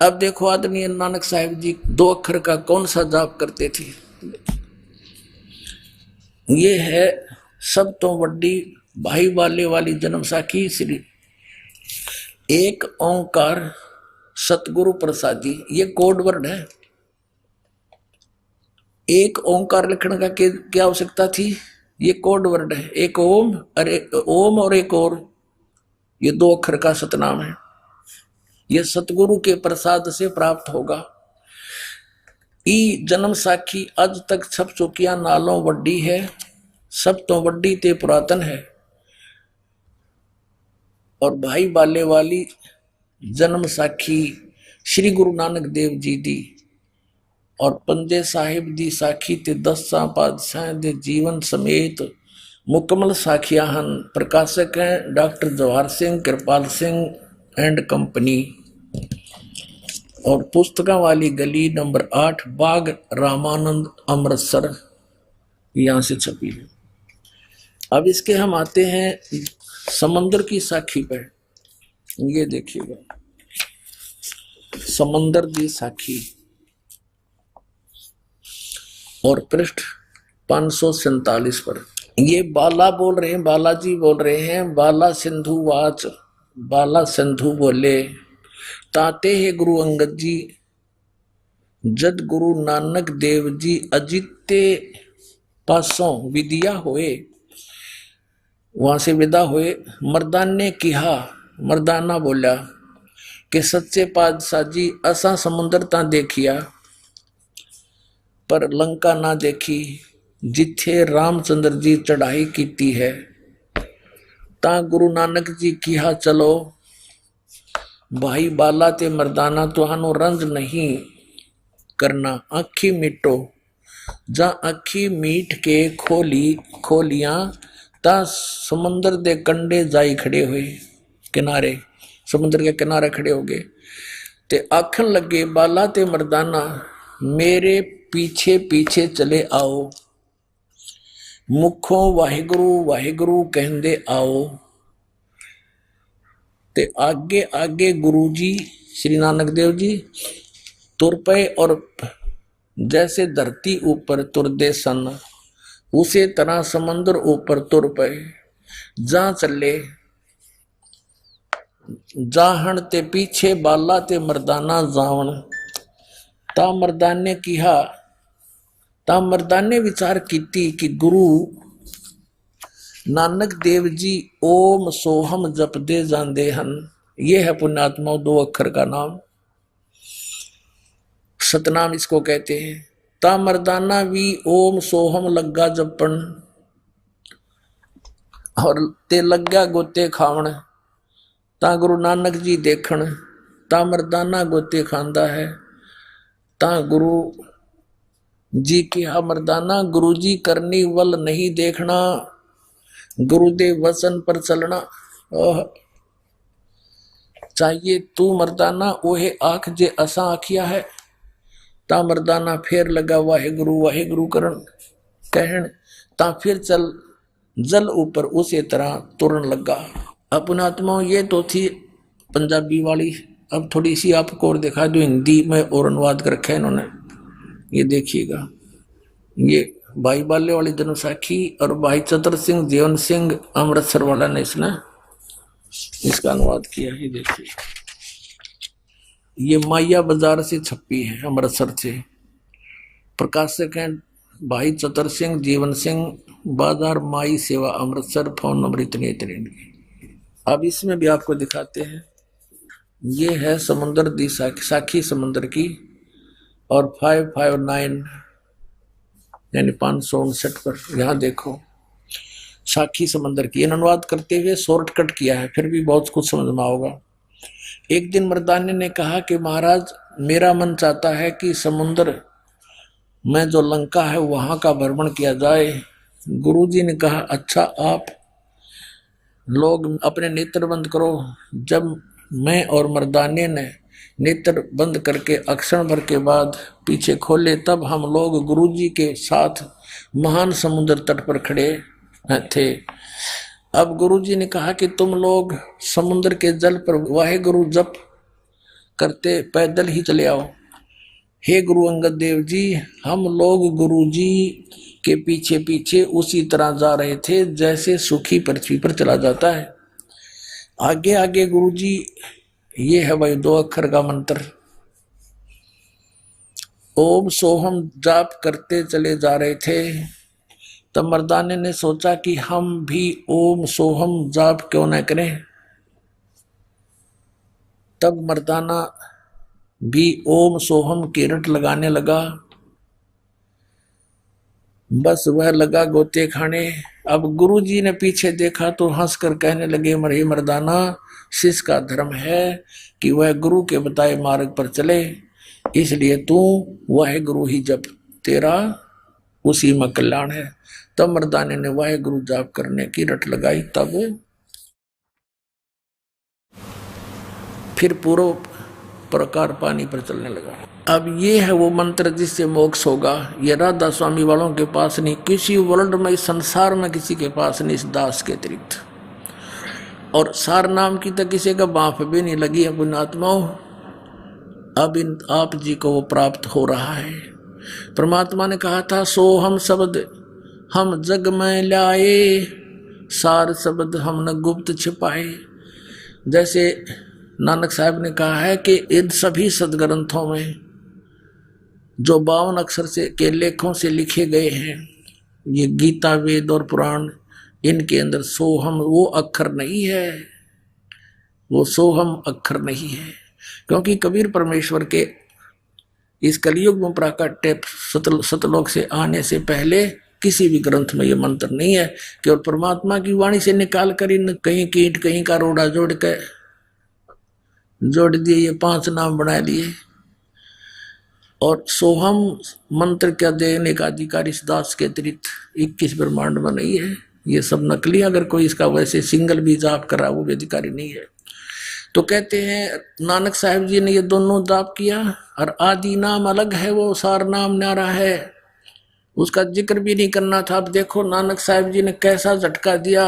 अब देखो आदरणीय नानक साहिब जी 2 अक्षर का कौन सा जाप करते थे। ये है सब तो वड्डी भाई वाले वाली जन्म साखी श्री एक ओंकार सतगुरु प्रसादी, ये कोड वर्ड है। एक ओंकार लिखने का क्या आवश्यकता थी, ये कोड वर्ड है, एक ओम और एक और, ये 2 अक्षर का सतनाम है। ये सतगुरु के प्रसाद से प्राप्त होगा। ई जन्म साखी अज तक छप चुकिया नालों वड्डी है, सब तो वड्डी ते पुरातन है। और भाई बाले वाली जन्म साखी श्री गुरु नानक देव जी दी और पंजे साहिब दी साखी ते 10 पातशाह दे जीवन समेत मुकम्मल साखियां हन। प्रकाशक हैं doctor Jawahar Singh Kripal Singh and company और पुस्तकों वाली गली नंबर 8 बाग रामानंद अमृतसर, यहां से छपी है। अब इसके हम आते हैं समंदर की साखी पर। ये देखिएगा समंदर दी साखी और पृष्ठ 547 पर। ये बाला बोल रहे हैं, बालाजी बोल रहे हैं। बाला सिंधु वाच, बाला सिंधु बोले ताते है गुरु अंगद जी, जद गुरु नानक देव जी अजिते पासों विदिया होए, वहां से विदा हुए। मर्दान ने कहा, मर्दाना बोला कि सच्चे पातशाह जी असा समुद्र ता देखिया पर लंका ना देखी, जिथे रामचंद्र जी चढ़ाई कीती है। ता गुरु नानक जी कहा चलो भाई बाला ते मर्दाना तुहानू रंज नहीं करना, आखी मिटो जा अखी मीट के खोलियां ता समुंदर दे कंडे जाई खड़े हुए, किनारे समुद्र के किनारे खड़े हो गए ते आखन लगे बाला ते मर्दाना मेरे पीछे पीछे चले आओ, मुखों वाहिगुरु वाहिगुरु कहंदे आओ। ते आगे आगे गुरु जी श्री नानक देव जी तुर पे और जैसे धरती ऊपर तुरदे सन उसी तरह समुद्र ऊपर तुर पे जा चले। जाहन ते पीछे बाला ते मर्दाना जावन ता मर्दाने किहा, ता मर्दाने विचार कीती कि गुरु नानक देव जी ओम सोहम जपदे जांदे हन। ये है पुण्यात्मा 2 अक्षर का नाम, सतनाम इसको कहते हैं। ता मर्दाना भी ओम सोहम लग्गा जपन और ते लग्गा गोते खावन। ता गुरु नानक जी देखन ता मर्दाना गोते खांदा है। ता गुरु जी की हा मर्दाना गुरु जी करनी वल नहीं देखना, गुरुदेव वचन पर चलना। ओह चाहिए तू मर्दाना ओहे आख जे असा आखिया है। ता मर्दाना फिर लगा वाहिगुरु करन कहन ता फिर चल जल ऊपर उसी तरह तुरन लगा। अपनात्माओं ये तो थी पंजाबी वाली, अब थोड़ी सी आपको और दिखा दो हिंदी में और अनुवाद कर रखा है इन्होंने। ये देखिएगा, ये भाई बाले वाली जनसाखी और भाई चतर सिंह जीवन सिंह अमृतसर वाला ने इसका अनुवाद किया। ये देखिए, ये माया बाजार से छपी है, अमृतसर से। प्रकाशक हैं भाई चतर सिंह जीवन सिंह, बाजार माई सेवा अमृतसर, फोन नंबर इतने। अब इसमें भी आपको दिखाते हैं। ये है समुद्र दी साखी समुद्र की और 559 यानी 559 पर यहाँ देखो साखी समंदर की। अनुवाद करते हुए शॉर्टकट किया है, फिर भी बहुत कुछ समझ में आओगा। एक दिन मर्दाने ने कहा कि महाराज मेरा मन चाहता है कि समुद्र में जो लंका है वहां का भ्रमण किया जाए। गुरुजी ने कहा अच्छा आप लोग अपने नेत्र बंद करो। जब मैं और मर्दाने ने नेत्र बंद करके अक्षण भर के बाद पीछे खोले तब हम लोग गुरुजी के साथ महान समुद्र तट पर खड़े थे। अब गुरुजी ने कहा कि तुम लोग समुद्र के जल पर वाहेगुरु जप करते पैदल ही चले आओ। हे गुरु अंगद देव जी, हम लोग गुरुजी के पीछे पीछे उसी तरह जा रहे थे जैसे सूखी पृथ्वी पर चला जाता है। आगे आगे गुरुजी, ये है भाई 2 अक्षर का मंत्र, ओम सोहम जाप करते चले जा रहे थे। तब मर्दाने ने सोचा कि हम भी ओम सोहम जाप क्यों न करें। तब मर्दाना भी ओम सोहम की रट लगाने लगा। बस वह लगा गोते खाने। अब गुरुजी ने पीछे देखा तो हंसकर कहने लगे, मरे मर्दाना, शिष्य का धर्म है कि वह गुरु के बताए मार्ग पर चले, इसलिए तू वह गुरु ही जप, तेरा उसी में कल्याण है। तब मर्दाने ने वह गुरु जाप करने की रट लगाई। तब फिर पूर्व प्रकार पानी पर चलने लगा। अब ये है वो मंत्र जिससे मोक्ष होगा। ये राधा स्वामी वालों के पास नहीं, किसी वर्ल्ड में, इस संसार में किसी के पास नहीं, इस दास के अतिरिक्त। और सार नाम की तो किसी का बाप भी नहीं लगी है पुण्यात्माओं। अब इन आप जी को वो प्राप्त हो रहा है। परमात्मा ने कहा था सो हम शब्द हम जग में लाए, सार शब्द हमने गुप्त छिपाए। जैसे नानक साहब ने कहा है कि इन सभी सदग्रंथों में जो 52 अक्षर से के लेखों से लिखे गए हैं, ये गीता वेद और पुराण, इनके अंदर सोहम वो अक्षर नहीं है, वो सोहम अक्षर नहीं है। क्योंकि कबीर परमेश्वर के इस कलयुग में प्राकट्य सतलोक से आने से पहले किसी भी ग्रंथ में ये मंत्र नहीं है। केवल परमात्मा की वाणी से निकाल कर इन कहीं कीट कहीं का रोड़ा जोड़ दिए, ये 5 नाम बना लिए। और सोहम मंत्र का देने का अधिकारी इस दास के अतिरिक्त 21 ब्रह्मांड में नहीं है। ये सब नकली, अगर कोई इसका वैसे सिंगल भी जाप कर रहा वो भी अधिकारी नहीं है। तो कहते हैं नानक साहिब जी ने ये दोनों जाप किया, और आदि नाम अलग है, वो सार नाम न्यारा है, उसका जिक्र भी नहीं करना था। अब देखो नानक साहिब जी ने कैसा झटका दिया,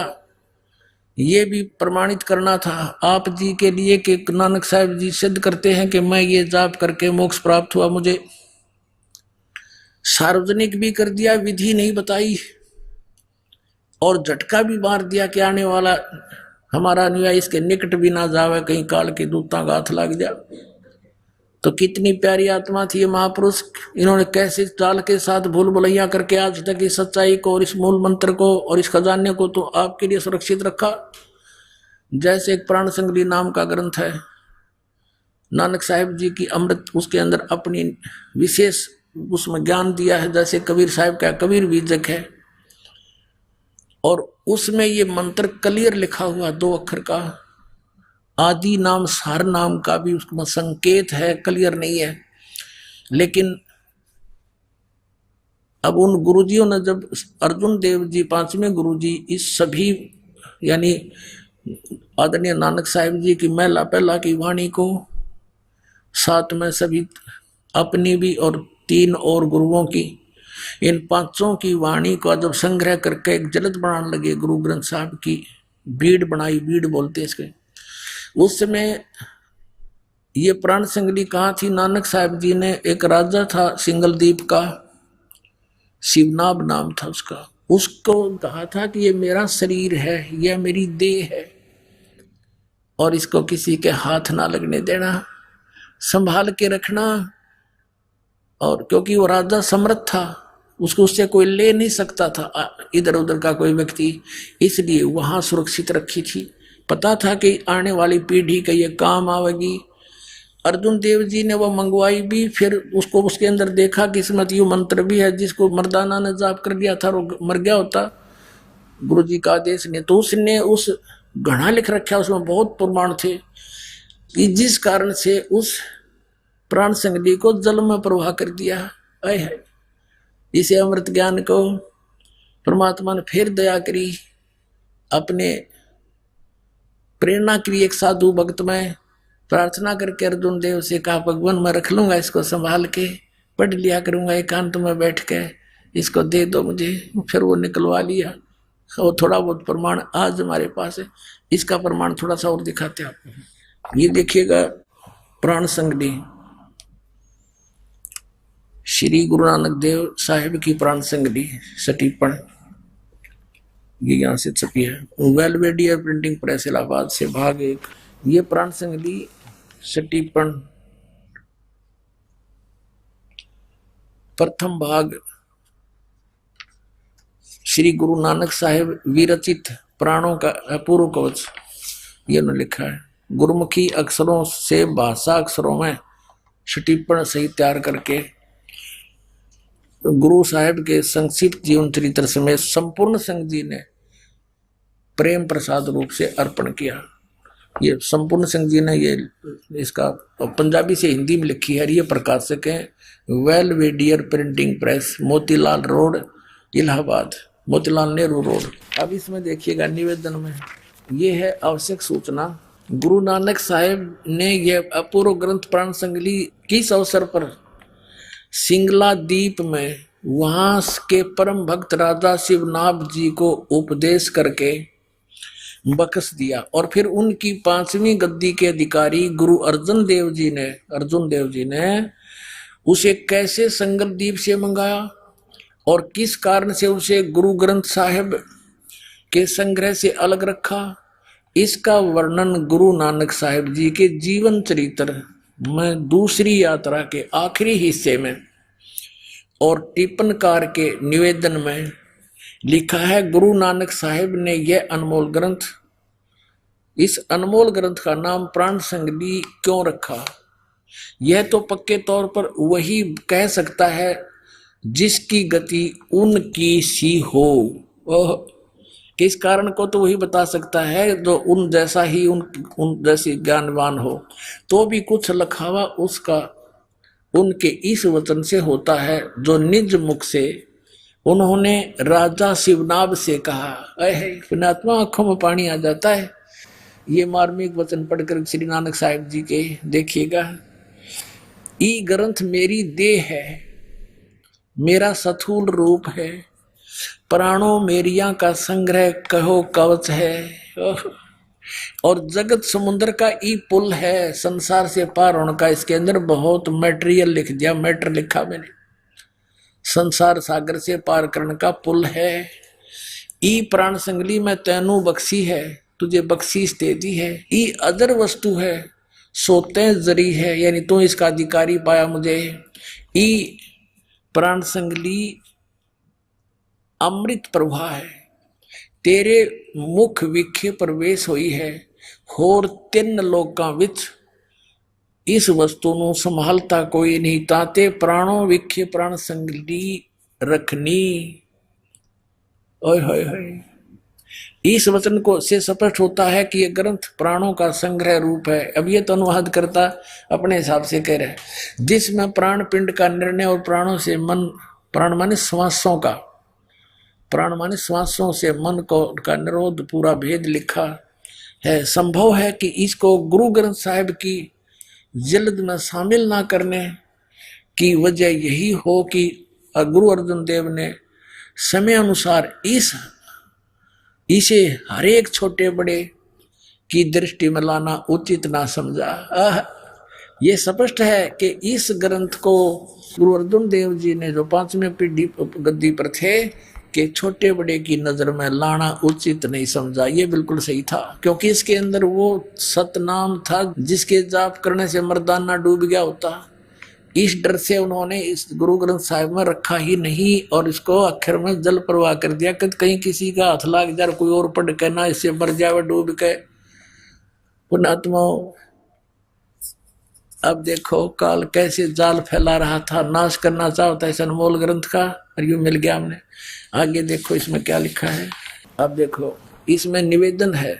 ये भी प्रमाणित करना था आप जी के लिए कि नानक साहिब जी सिद्ध करते हैं कि मैं ये जाप करके मोक्ष प्राप्त हुआ। मुझे सार्वजनिक भी कर दिया, विधि नहीं बताई, और झटका भी मार दिया कि आने वाला हमारा अनुयायी इसके निकट भी ना जावे, कहीं काल के दूतां का हाथ लग जा। तो कितनी प्यारी आत्मा थी ये महापुरुष, इन्होंने कैसे चाल के साथ भूल भुलैया करके आज तक इस सच्चाई को और इस मूल मंत्र को और इस खजाने को तो आपके लिए सुरक्षित रखा। जैसे एक प्राण संगली नाम का ग्रंथ है, नानक साहिब जी की अमृत, उसके अंदर अपनी विशेष उसमें ज्ञान दिया है। जैसे कबीर साहिब का कबीर बीजक है, और उसमें ये मंत्र क्लियर लिखा हुआ 2 अक्षर का, आदि नाम सार नाम का भी उसमें संकेत है, क्लियर नहीं है। लेकिन अब उन गुरुजियों ने, जब अर्जुन देव जी 5वें गुरुजी इस सभी यानी आदरणीय नानक साहिब जी की महिला पहला की वाणी को, साथ में सभी अपनी भी और 3 और गुरुओं की, इन 5 की वाणी को जब संग्रह करके एक जलद बनाने लगे, गुरु ग्रंथ साहब की बीड़ बनाई, बीड़ बोलते इसके। उस समय ये प्राण संगली कहाँ थी? नानक साहिब जी ने, एक राजा था सिंगलदीप का, शिवनाभ नाम था उसका, उसको कहा था कि ये मेरा शरीर है, यह मेरी देह है, और इसको किसी के हाथ ना लगने देना, संभाल के रखना। और क्योंकि वो राजा समर्थ था, उसको उससे कोई ले नहीं सकता था इधर उधर का कोई व्यक्ति, इसलिए वहां सुरक्षित रखी थी। पता था कि आने वाली पीढ़ी का ये काम आवेगी। अर्जुन देव जी ने वो मंगवाई भी, फिर उसको उसके अंदर देखा कि इसमें यू मंत्र भी है, जिसको मर्दाना ने जाप कर लिया था और मर गया होता गुरु जी का आदेश ने, तो उसने उस घड़ा लिख रखा, उसमें बहुत प्रमाण थे कि जिस कारण से उस प्राण संगली को जल में प्रवाह कर दिया है। इसे अमृत ज्ञान को परमात्मा ने फिर दया करी, अपने प्रेरणा करी। एक साधु भक्त में प्रार्थना करके अर्जुन देव से कहा, भगवान मैं रख लूंगा इसको, संभाल के पढ़ लिया करूंगा एकांत में बैठ के, इसको दे दो मुझे। फिर वो निकलवा लिया, और थोड़ा बहुत प्रमाण आज हमारे पास है। इसका प्रमाण थोड़ा सा और दिखाते हैं आपको। ये देखिएगा प्राण संगली, श्री गुरु नानक देव साहिब की प्राण संगली सटीपन, ये यहाँ से छपी है, वेलवेडियर प्रिंटिंग प्रेस इलाहाबाद से, भाग 1। ये प्राण संगली सटीपन प्रथम भाग, श्री गुरु नानक साहिब विरचित प्राणों का अपूर्व कवच, ये उन्होंने लिखा है। गुरुमुखी अक्षरों से भाषा अक्षरों में सटीपन सही तैयार करके गुरु साहिब के संक्षिप्त जीवन चरित्र समेत संपूर्ण संघ जी ने प्रेम प्रसाद रूप से अर्पण किया। ये संपूर्ण संघ जी ने ये इसका पंजाबी से हिंदी में लिखी है। ये प्रकाशक है Belvedere printing press, Motilal road Allahabad, Motilal Nehru road. अब इसमें देखिएगा निवेदन में ये है आवश्यक सूचना, गुरु नानक साहिब ने यह अपूर्व ग्रंथ प्राण संगली किस अवसर पर सिंगला द्वीप में वहां के परम भक्त राजा शिवनाभ जी को उपदेश करके बख्श दिया, और फिर उनकी 5वीं गद्दी के अधिकारी गुरु अर्जुन देव जी ने उसे कैसे संगल द्वीप से मंगाया और किस कारण से उसे गुरु ग्रंथ साहिब के संग्रह से अलग रखा, इसका वर्णन गुरु नानक साहिब जी के जीवन चरित्र में दूसरी यात्रा के आखिरी हिस्से में और टिप्पणकार के निवेदन में लिखा है। गुरु नानक साहिब ने यह अनमोल ग्रंथ, इस अनमोल ग्रंथ का नाम प्राण संगली क्यों रखा? यह तो पक्के तौर पर वही कह सकता है जिसकी गति उनकी सी हो। किस कारण को तो वही बता सकता है जो उन जैसा ही उन जैसी ज्ञानवान हो। तो भी कुछ लखावा उसका उनके इस वचन से होता है जो निज मुख से उन्होंने राजा शिवनाभ से कहा। अहे पुण्यात्मा, आंखों में पानी आ जाता है ये मार्मिक वचन पढ़कर श्री नानक साहिब जी के। देखिएगा, ई ग्रंथ मेरी देह है, मेरा स्थूल रूप है, प्राणों मेरिया का संग्रह कहो कवच है, और जगत समुद्र का ई पुल है, संसार से पार होने का। इसके अंदर बहुत मटेरियल लिख दिया, मैटर लिखा मैंने। संसार सागर से पार करने का पुल है। ई प्राण संगली में तैनू बख्शी है, तुझे बख्शीश दे दी है। ई अदर वस्तु है, सोते जरी है, यानी तू इसका अधिकारी पाया मुझे। ई प्राण संगली अमृत प्रभा है, तेरे मुख विखे प्रवेश हुई है, होर 3 लोकां विच इस वस्तु ਨੂੰ संभालता कोई नहीं, ताते प्राणों विखे प्राण संगली रखनी। ओए होए होए, इस वचन को से स्पष्ट होता है कि यह ग्रंथ प्राणों का संग्रह रूप है। अब ये तो अनुवाद करता अपने हिसाब से कह रहे हैं, जिसमें प्राण पिंड का निर्णय और प्राणों से मन, प्राण माने श्वासों का, प्राण माने श्वासों से मन को का निरोध पूरा भेद लिखा है। संभव है कि इसको गुरु ग्रंथ साहिब की जल्द में शामिल ना करने की वजह यही हो कि गुरु अर्जुन देव ने समय अनुसार इसे हरेक छोटे बड़े की दृष्टि में लाना उचित ना समझा। ये स्पष्ट है कि इस ग्रंथ को गुरु अर्जुन देव जी ने जो 5वें पीढ़ी गद्दी पर थे कि छोटे बड़े की नजर में लाना उचित नहीं समझा। ये बिल्कुल सही था, क्योंकि इसके अंदर वो सतनाम था जिसके जाप करने से मर्दाना डूब गया होता। इस डर से उन्होंने इस गुरु ग्रंथ साहिब में रखा ही नहीं और इसको आखिर में जल प्रवाह कर दिया कि कहीं किसी का हाथ लाग जाए, कोई और पढ़ के ना इससे मर जावे डूब के। पुण्यात्मा, अब देखो काल कैसे जाल फैला रहा था, नाश करना चाहता है इस अनमोल ग्रंथ का, और यूं मिल गया हमने। आगे देखो इसमें क्या लिखा है। अब देखो इसमें निवेदन है,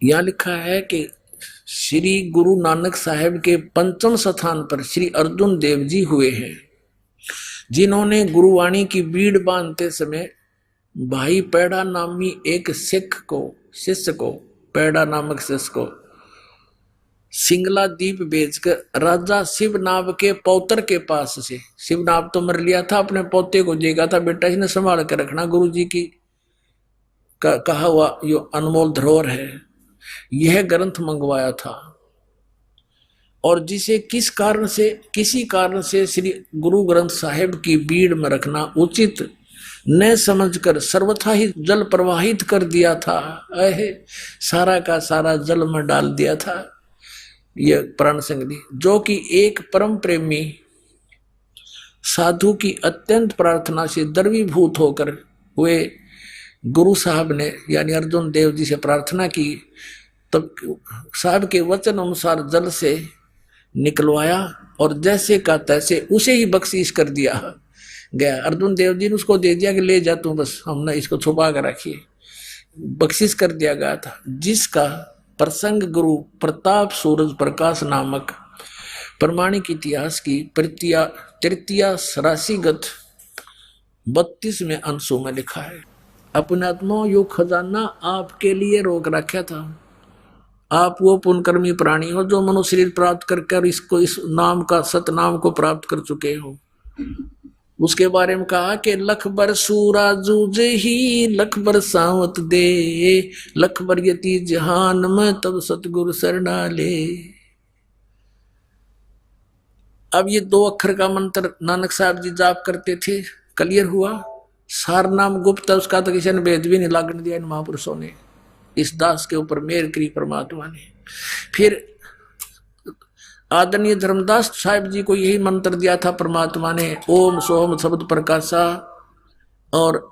यहां लिखा है कि श्री गुरु नानक साहिब के 5वें स्थान पर श्री अर्जुन देव जी हुए हैं, जिन्होंने गुरुवाणी की बीड़ बांधते समय भाई पैड़ा नामी एक शिष्य को पैड़ा नामक शिष्य को सिंगला दीप भेजकर राजा शिवनाभ के पौत्र के पास से, शिवनाभ तो मर लिया था, अपने पोते को देगा था, बेटा इसने संभाल कर रखना, गुरु जी की कहा हुआ यो अनमोल धरोहर है, यह ग्रंथ मंगवाया था। और जिसे किसी कारण से श्री गुरु ग्रंथ साहिब की बीड़ में रखना उचित न समझकर सर्वथा ही जल प्रवाहित कर दिया था। सारा का सारा जल में डाल दिया था यह प्राण संगली, जो कि एक परम प्रेमी साधु की अत्यंत प्रार्थना से द्रवीभूत होकर हुए गुरु साहब ने यानी अर्जुन देव जी से प्रार्थना की, तब साहब के वचन अनुसार जल से निकलवाया और जैसे का तैसे उसे ही बख्शीश कर दिया गया। अर्जुन देव जी ने उसको दे दिया कि ले जा तू, बस हमने इसको छुपा कर रखिए, बख्शीश कर दिया गया था। जिसका प्रसंग गुरु प्रताप सूरज प्रकाश नामक प्रमाणिक इतिहास की तृतीया राशिगत 32वें अंशों में लिखा है। अपने आत्मा यो खजाना आपके लिए रोक रखा था। आप वो पुण्यकर्मी प्राणी हो जो मनुष्य शरीर प्राप्त करके इसको इस नाम का सतनाम को प्राप्त कर चुके हो। उसके बारे में कहा कि लख बर सूरा जूझ ही लख बर सावत दे, लख बर यति जहान में तब सतगुरु शरणा ले। अब ये 2 अक्षर का मंत्र नानक साहब जी जाप करते थे, क्लियर हुआ। सार नाम गुप्त है, उसका तो किसी ने भेद भी नहीं लागण दिया इन महापुरुषों ने, इस दास के ऊपर मेहर करी परमात्मा ने। फिर आदरणीय धर्मदास साहिब जी को यही मंत्र दिया था परमात्मा ने, ओम सोम शब्द प्रकाशा। और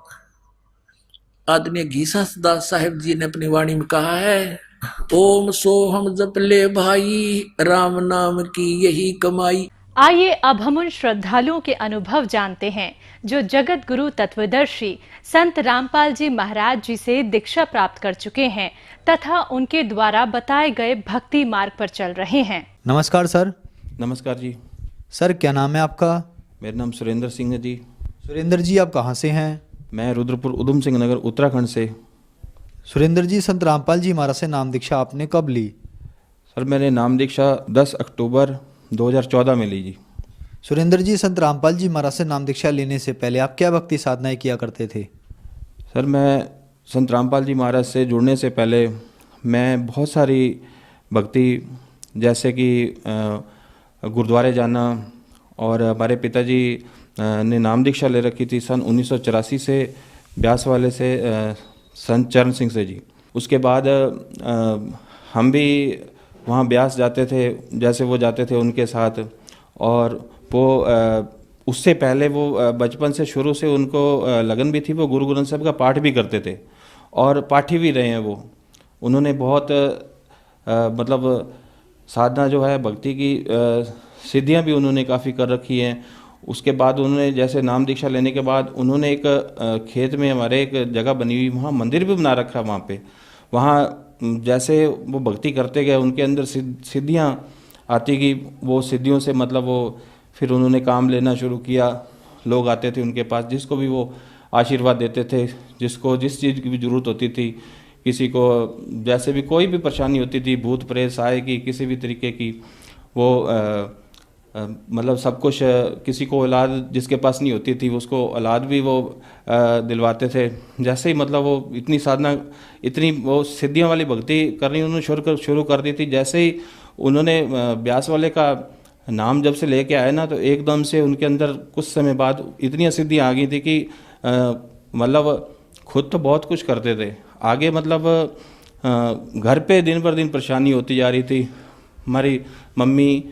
आदरणीय घीसास दास साहिब जी ने अपनी वाणी में कहा है, ओम सोहम जप ले भाई, राम नाम की यही कमाई। आइए अब हम उन श्रद्धालुओं के अनुभव जानते हैं जो जगत गुरु तत्वदर्शी संत रामपाल जी महाराज जी से दीक्षा प्राप्त कर चुके हैं तथा उनके द्वारा बताए गए भक्ति मार्ग पर चल रहे हैं। नमस्कार सर, नमस्कार जी। सर क्या नाम है आपका? मेरा नाम सुरेंद्र सिंह है जी। सुरेंद्र जी आप कहाँ से हैं? मैं रुद्रपुर उधम सिंह नगर उत्तराखंड से। सुरेंद्र जी, संत रामपाल जी महाराज से नाम दीक्षा आपने कब ली? सर मैंने नाम दीक्षा 10 अक्टूबर 2014 में ली जी। सुरेंद्र जी, संत रामपाल जी महाराज से नाम दीक्षा लेने से पहले आप क्या भक्ति साधनाएं किया करते थे? सर मैं संत रामपाल जी महाराज से जुड़ने से पहले मैं बहुत सारी भक्ति, जैसे कि गुरुद्वारे जाना, और हमारे पिताजी ने नाम दीक्षा ले रखी थी सन 1984 से ब्यास वाले से संत चरण सिंह से जी। उसके बाद हम भी वहाँ ब्यास जाते थे, जैसे वो जाते थे उनके साथ। और वो उससे पहले वो बचपन से शुरू से उनको लगन भी थी, वो गुरु ग्रंथ साहब का पाठ भी करते थे और पाठी भी रहे हैं वो। उन्होंने बहुत मतलब साधना जो है भक्ति की सिद्धियां भी उन्होंने काफ़ी कर रखी हैं। उसके बाद उन्होंने जैसे नाम दीक्षा लेने के बाद उन्होंने एक खेत में हमारे एक जगह बनी हुई, वहाँ मंदिर भी बना रखा। वहाँ पे वहाँ जैसे वो भक्ति करते गए उनके अंदर सिद्धियाँ आती गई। वो सिद्धियों से मतलब वो फिर उन्होंने काम लेना शुरू किया। लोग आते थे उनके पास, जिसको भी वो आशीर्वाद देते थे, जिसको जिस चीज़ की भी ज़रूरत होती थी, किसी को जैसे भी कोई भी परेशानी होती थी, भूत प्रेत साए की, किसी भी तरीके की, वो मतलब सब कुछ। किसी को औलाद जिसके पास नहीं होती थी उसको औलाद भी वो दिलवाते थे। जैसे ही मतलब वो इतनी साधना, इतनी वो सिद्धियों वाली भक्ति करनी उन्होंने शुरू कर दी थी। जैसे ही उन्होंने ब्यास वाले का नाम जब से लेके आए ना, तो एकदम से उनके अंदर कुछ समय बाद इतनी सिद्धियाँ आ गई थी कि मतलब खुद तो बहुत कुछ करते थे, आगे मतलब घर पे दिन पर दिन परेशानी होती जा रही थी। हमारी मम्मी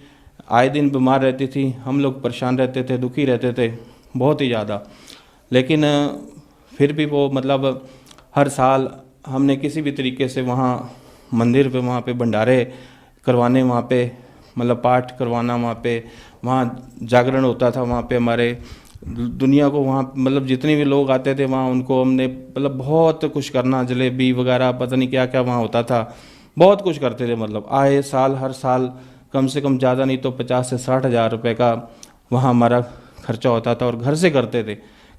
आए दिन बीमार रहती थी, हम लोग परेशान रहते थे, दुखी रहते थे बहुत ही ज़्यादा। लेकिन फिर भी वो मतलब हर साल हमने किसी भी तरीके से वहाँ मंदिर पे, वहाँ पे भंडारे करवाने, वहाँ पे मतलब पाठ करवाना, वहाँ जागरण होता था। वहाँ पे हमारे दुनिया को, वहाँ मतलब जितने भी लोग आते थे वहाँ उनको हमने मतलब बहुत कुछ करना, जलेबी वगैरह पता नहीं क्या क्या वहाँ होता था, बहुत कुछ करते थे। मतलब आए साल, हर साल कम से कम ज़्यादा नहीं तो 50 से 60 हज़ार रुपये का वहाँ हमारा खर्चा होता था। और घर से करते थे,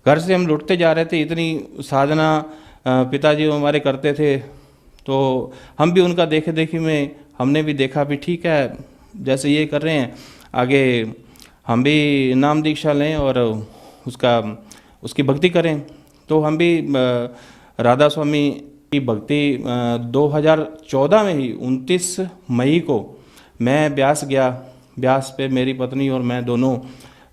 घर से हम लुटते जा रहे थे। इतनी साधना पिताजी हमारे करते थे, तो हम भी उनका देखे देखी में हमने भी देखा भी ठीक है, जैसे ये कर रहे हैं आगे हम भी नाम दीक्षा लें और उसकी भक्ति करें। तो हम भी राधा स्वामी की भक्ति 2014 में ही 29 मई को मैं ब्यास गया। ब्यास पे मेरी पत्नी और मैं दोनों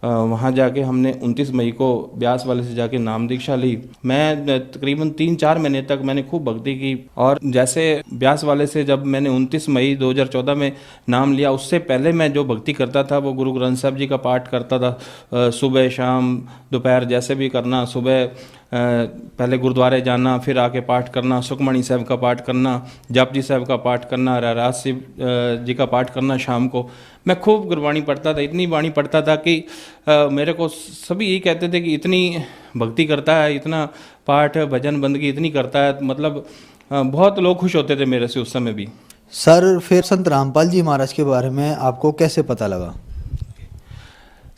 वहाँ जाके हमने 29 मई को ब्यास वाले से जाके नाम दीक्षा ली। मैं तकरीबन 3-4 महीने तक मैंने खूब भक्ति की। और जैसे ब्यास वाले से जब मैंने 29 मई 2014 में नाम लिया, उससे पहले मैं जो भक्ति करता था वो गुरु ग्रंथ साहब जी का पाठ करता था। सुबह शाम दोपहर जैसे भी करना, सुबह पहले गुरुद्वारे जाना, फिर आके पाठ करना, सुखमणि साहब का पाठ करना, जपजी साहब का पाठ करना, रहराज शिव जी का पाठ करना। शाम को मैं खूब गुरबाणी पढ़ता था, इतनी बाणी पढ़ता था कि मेरे को सभी यही कहते थे कि इतनी भक्ति करता है, इतना पाठ भजन बंदगी इतनी करता है। मतलब बहुत लोग खुश होते थे मेरे से उस समय भी। सर फिर संत रामपाल जी महाराज के बारे में आपको कैसे पता लगा?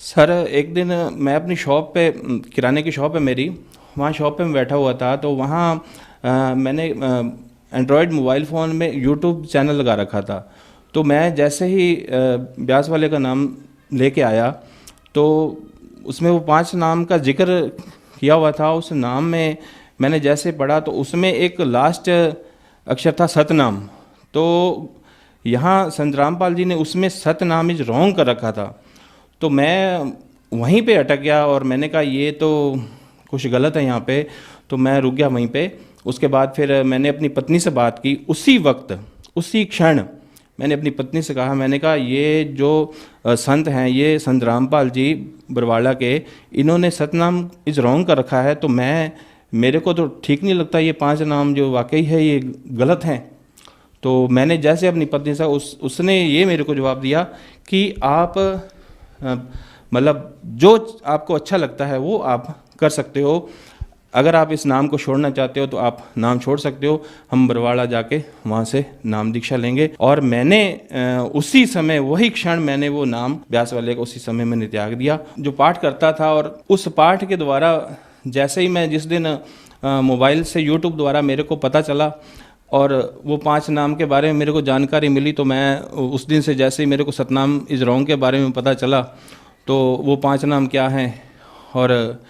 सर एक दिन मैं अपनी शॉप पे, किराने की शॉप है मेरी, वहाँ शॉप पे मैं बैठा हुआ था। तो वहाँ मैंने एंड्रॉयड मोबाइल फ़ोन में यूट्यूब चैनल लगा रखा था। तो मैं जैसे ही ब्यास वाले का नाम लेके आया तो उसमें वो 5 नाम का जिक्र किया हुआ था। उस नाम में मैंने जैसे पढ़ा तो उसमें एक लास्ट अक्षर था सतनाम। तो यहाँ संत रामपाल जी ने उसमें सतनाम इज रॉन्ग कर रखा था। तो मैं वहीं पे अटक गया और मैंने कहा ये तो कुछ गलत है यहाँ पे। तो मैं रुक गया वहीं पे। उसके बाद फिर मैंने अपनी पत्नी से बात की। उसी वक्त, उसी क्षण मैंने अपनी पत्नी से कहा, मैंने कहा ये जो संत हैं, ये संत रामपाल जी बरवाड़ा के, इन्होंने सतनाम इज रॉन्ग कर रखा है। तो मेरे को तो ठीक नहीं लगता, ये 5 नाम जो वाकई है ये गलत हैं। तो मैंने जैसे अपनी पत्नी से उसने ये मेरे को जवाब दिया कि आप मतलब जो आपको अच्छा लगता है वो आप कर सकते हो। अगर आप इस नाम को छोड़ना चाहते हो तो आप नाम छोड़ सकते हो, हम बरवाड़ा जाके वहाँ से नाम दीक्षा लेंगे। और मैंने उसी समय, वही क्षण मैंने वो नाम ब्यास वाले का उसी समय मैंने त्याग दिया। जो पाठ करता था, और उस पाठ के द्वारा जैसे ही मैं जिस दिन मोबाइल से यूट्यूब द्वारा मेरे को पता चला और वो 5 नाम के बारे में मेरे को जानकारी मिली, तो मैं उस दिन से जैसे ही मेरे को सतनाम इज़ रॉन्ग के बारे में पता चला, तो वो 5 नाम क्या हैं और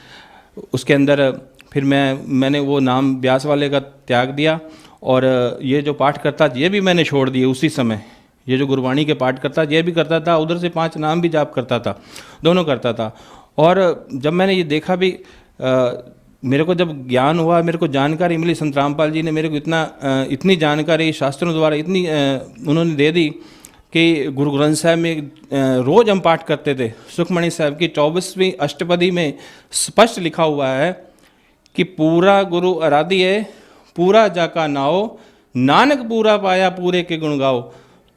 उसके अंदर फिर मैंने वो नाम ब्यास वाले का त्याग दिया। और ये जो पाठ करता ये भी मैंने छोड़ दिए उसी समय। ये जो गुरबाणी के पाठ करता ये भी करता था, उधर से 5 नाम भी जाप करता था, दोनों करता था। और जब मैंने ये देखा भी, मेरे को जब ज्ञान हुआ, मेरे को जानकारी मिली, संत रामपाल जी ने मेरे को इतनी जानकारी शास्त्रों द्वारा इतनी उन्होंने दे दी कि गुरु ग्रंथ साहब में रोज़ हम पाठ करते थे। सुखमणि साहब की 24वीं अष्टपदी में स्पष्ट लिखा हुआ है कि पूरा गुरु आराध्य है, पूरा जाका नाओ, नानक पूरा पाया पूरे के गुण गाओ।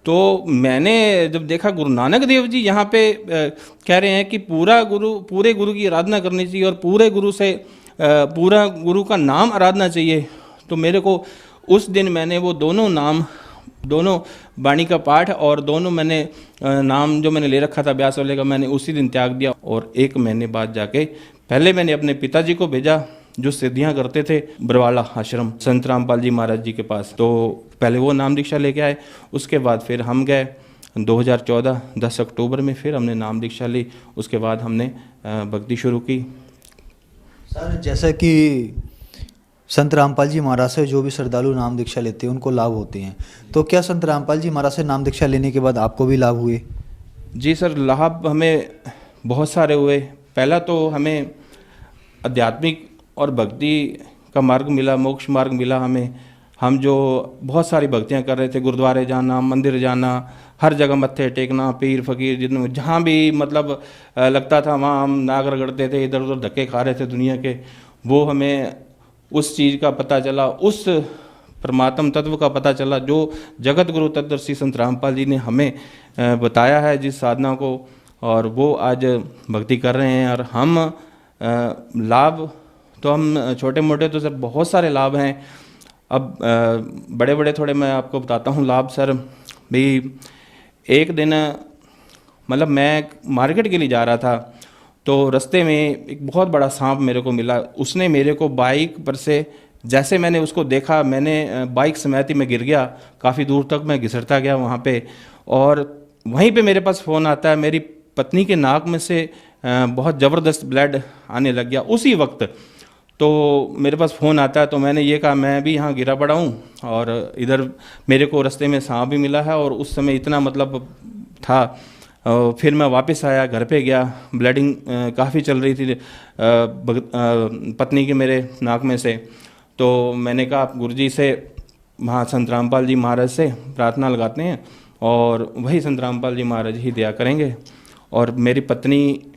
तो मैंने जब देखा गुरु नानक देव जी यहाँ पे कह रहे हैं कि पूरे गुरु की आराधना करनी चाहिए और पूरे गुरु से पूरा गुरु का नाम आराधना चाहिए, तो मेरे को उस दिन मैंने वो दोनों वाणी का पाठ और दोनों मैंने नाम जो मैंने ले रखा था ब्यास वाले का, मैंने उसी दिन त्याग दिया। और 1 महीने बाद जाके पहले मैंने अपने पिताजी को भेजा जो सिद्धियां करते थे बरवाला आश्रम संत रामपाल जी महाराज जी के पास, तो पहले वो नाम दीक्षा लेके आए। उसके बाद फिर हम गए 2014 10 अक्टूबर में, फिर हमने नाम दीक्षा ली। उसके बाद हमने भक्ति शुरू की। सर, जैसे कि संत रामपाल जी महाराज से जो भी श्रद्धालु नाम दीक्षा लेते हैं उनको लाभ होते हैं, तो क्या संत रामपाल जी महाराज से नाम दीक्षा लेने के बाद आपको भी लाभ हुए? जी सर, लाभ हमें बहुत सारे हुए। पहला तो हमें आध्यात्मिक और भक्ति का मार्ग मिला, मोक्ष मार्ग मिला हमें। हम जो बहुत सारी भक्तियां कर रहे थे, गुरुद्वारे जाना, मंदिर जाना, हर जगह मत्थे टेकना, पीर फकीर जितने जहाँ भी मतलब लगता था वहाँ हम नाग रगड़ते थे, इधर उधर धक्के खा रहे थे दुनिया के। वो हमें उस चीज़ का पता चला, उस परमात्म तत्व का पता चला जो जगत गुरु तत्वदर्शी संत रामपाल जी ने हमें बताया है जिस साधना को, और वो आज भक्ति कर रहे हैं। और हम लाभ तो हम छोटे मोटे तो सर बहुत सारे लाभ हैं। अब बड़े बड़े थोड़े मैं आपको बताता हूँ लाभ सर। भी एक दिन मतलब मैं मार्केट के लिए जा रहा था, तो रास्ते में एक बहुत बड़ा सांप मेरे को मिला। उसने मेरे को बाइक पर से, जैसे मैंने उसको देखा, मैंने बाइक समेत ही मैं गिर गया। काफ़ी दूर तक मैं घिसटता गया वहाँ पे, और वहीं पे मेरे पास फ़ोन आता है। मेरी पत्नी के नाक में से बहुत ज़बरदस्त ब्लड आने लग गया उसी वक्त। तो मेरे पास फ़ोन आता है, तो मैंने ये कहा मैं भी यहाँ गिरा पड़ा हूँ, और इधर मेरे को रास्ते में सांप भी मिला है। और उस समय इतना मतलब था। फिर मैं वापस आया, घर पे गया, ब्लीडिंग काफ़ी चल रही थी पत्नी के मेरे नाक में से। तो मैंने कहा आप गुरुजी से, वहाँ संत रामपाल जी महाराज से प्रार्थना लगाते हैं और वही संत रामपाल जी महाराज ही दया करेंगे। और मेरी पत्नी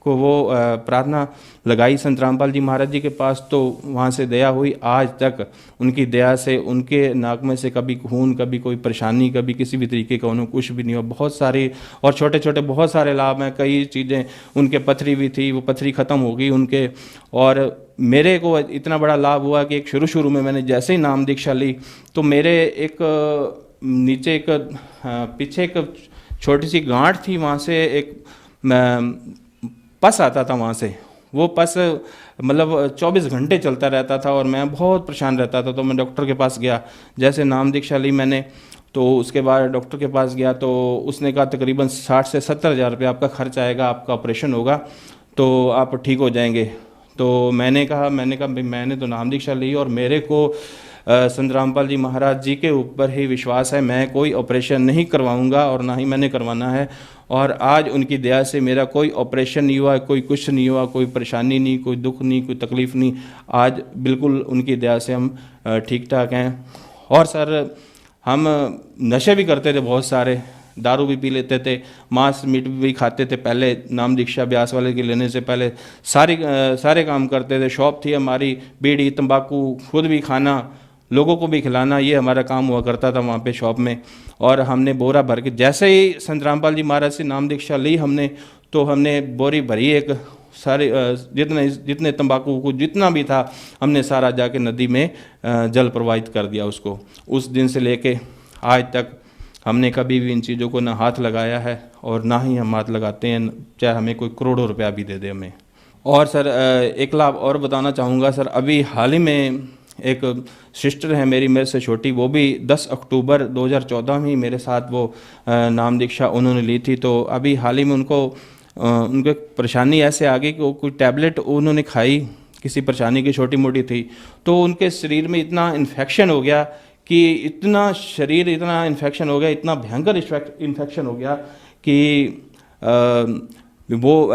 को वो प्रार्थना लगाई संत रामपाल जी महाराज जी के पास, तो वहाँ से दया हुई। आज तक उनकी दया से उनके नाक में से कभी खून, कभी कोई परेशानी, कभी किसी भी तरीके का उन्हें कुछ भी नहीं हुआ। बहुत सारी और छोटे छोटे बहुत सारे लाभ हैं। कई चीज़ें, उनके पथरी भी थी, वो पथरी ख़त्म हो गई उनके। और मेरे को इतना बड़ा लाभ हुआ कि एक शुरू में मैंने जैसे ही नाम दीक्षा ली, तो मेरे एक नीचे एक पीछे एक छोटी सी गांठ थी, वहाँ से एक पस आता था वहाँ से। वो पस मतलब 24 घंटे चलता रहता था और मैं बहुत परेशान रहता था। तो मैं डॉक्टर के पास गया, जैसे नाम दीक्षा ली मैंने, तो उसके बाद डॉक्टर के पास गया, तो उसने कहा तकरीबन 60 से 70 हज़ार रुपये आपका खर्च आएगा, आपका ऑपरेशन होगा, तो आप ठीक हो जाएंगे। तो मैंने कहा भाई मैंने तो नाम दीक्षा ली और मेरे को संत रामपाल जी महाराज जी के ऊपर ही विश्वास है, मैं कोई ऑपरेशन नहीं करवाऊंगा और ना ही मैंने करवाना है। और आज उनकी दया से मेरा कोई ऑपरेशन नहीं हुआ, कोई कुछ नहीं हुआ, कोई परेशानी नहीं, कोई दुख नहीं, कोई तकलीफ़ नहीं। आज बिल्कुल उनकी दया से हम ठीक ठाक हैं। और सर हम नशे भी करते थे बहुत सारे, दारू भी पी लेते थे, मांस मीट भी खाते थे। पहले नाम दीक्षा ब्यास वाले के लेने से पहले सारे काम करते थे। शॉप थी हमारी, बीड़ी तंबाकू खुद भी खाना, लोगों को भी खिलाना, ये हमारा काम हुआ करता था वहाँ पे शॉप में। और हमने बोरा भर के, जैसे ही संत रामपाल जी महाराज से नाम दीक्षा ली हमने, तो हमने बोरी भरी एक सारे जितने तंबाकू को जितना भी था हमने सारा जाके नदी में जल प्रवाहित कर दिया उसको। उस दिन से लेके आज तक हमने कभी भी इन चीज़ों को ना हाथ लगाया है और ना ही हम हाथ लगाते हैं, चाहे हमें कोई करोड़ों रुपया भी दे दे हमें। और सर एक लाभ और बताना चाहूँगा सर, अभी हाल ही में एक सिस्टर है मेरी मेरे से छोटी, वो भी 10 अक्टूबर 2014 में ही मेरे साथ वो नाम दीक्षा उन्होंने ली थी। तो अभी हाल ही में उनको परेशानी ऐसे आ गई कि वो कोई टैबलेट उन्होंने खाई, किसी परेशानी की छोटी मोटी थी, तो उनके शरीर में इतना इन्फेक्शन हो गया कि इतना इन्फेक्शन हो गया, इतना भयंकर इन्फेक्शन हो गया कि वो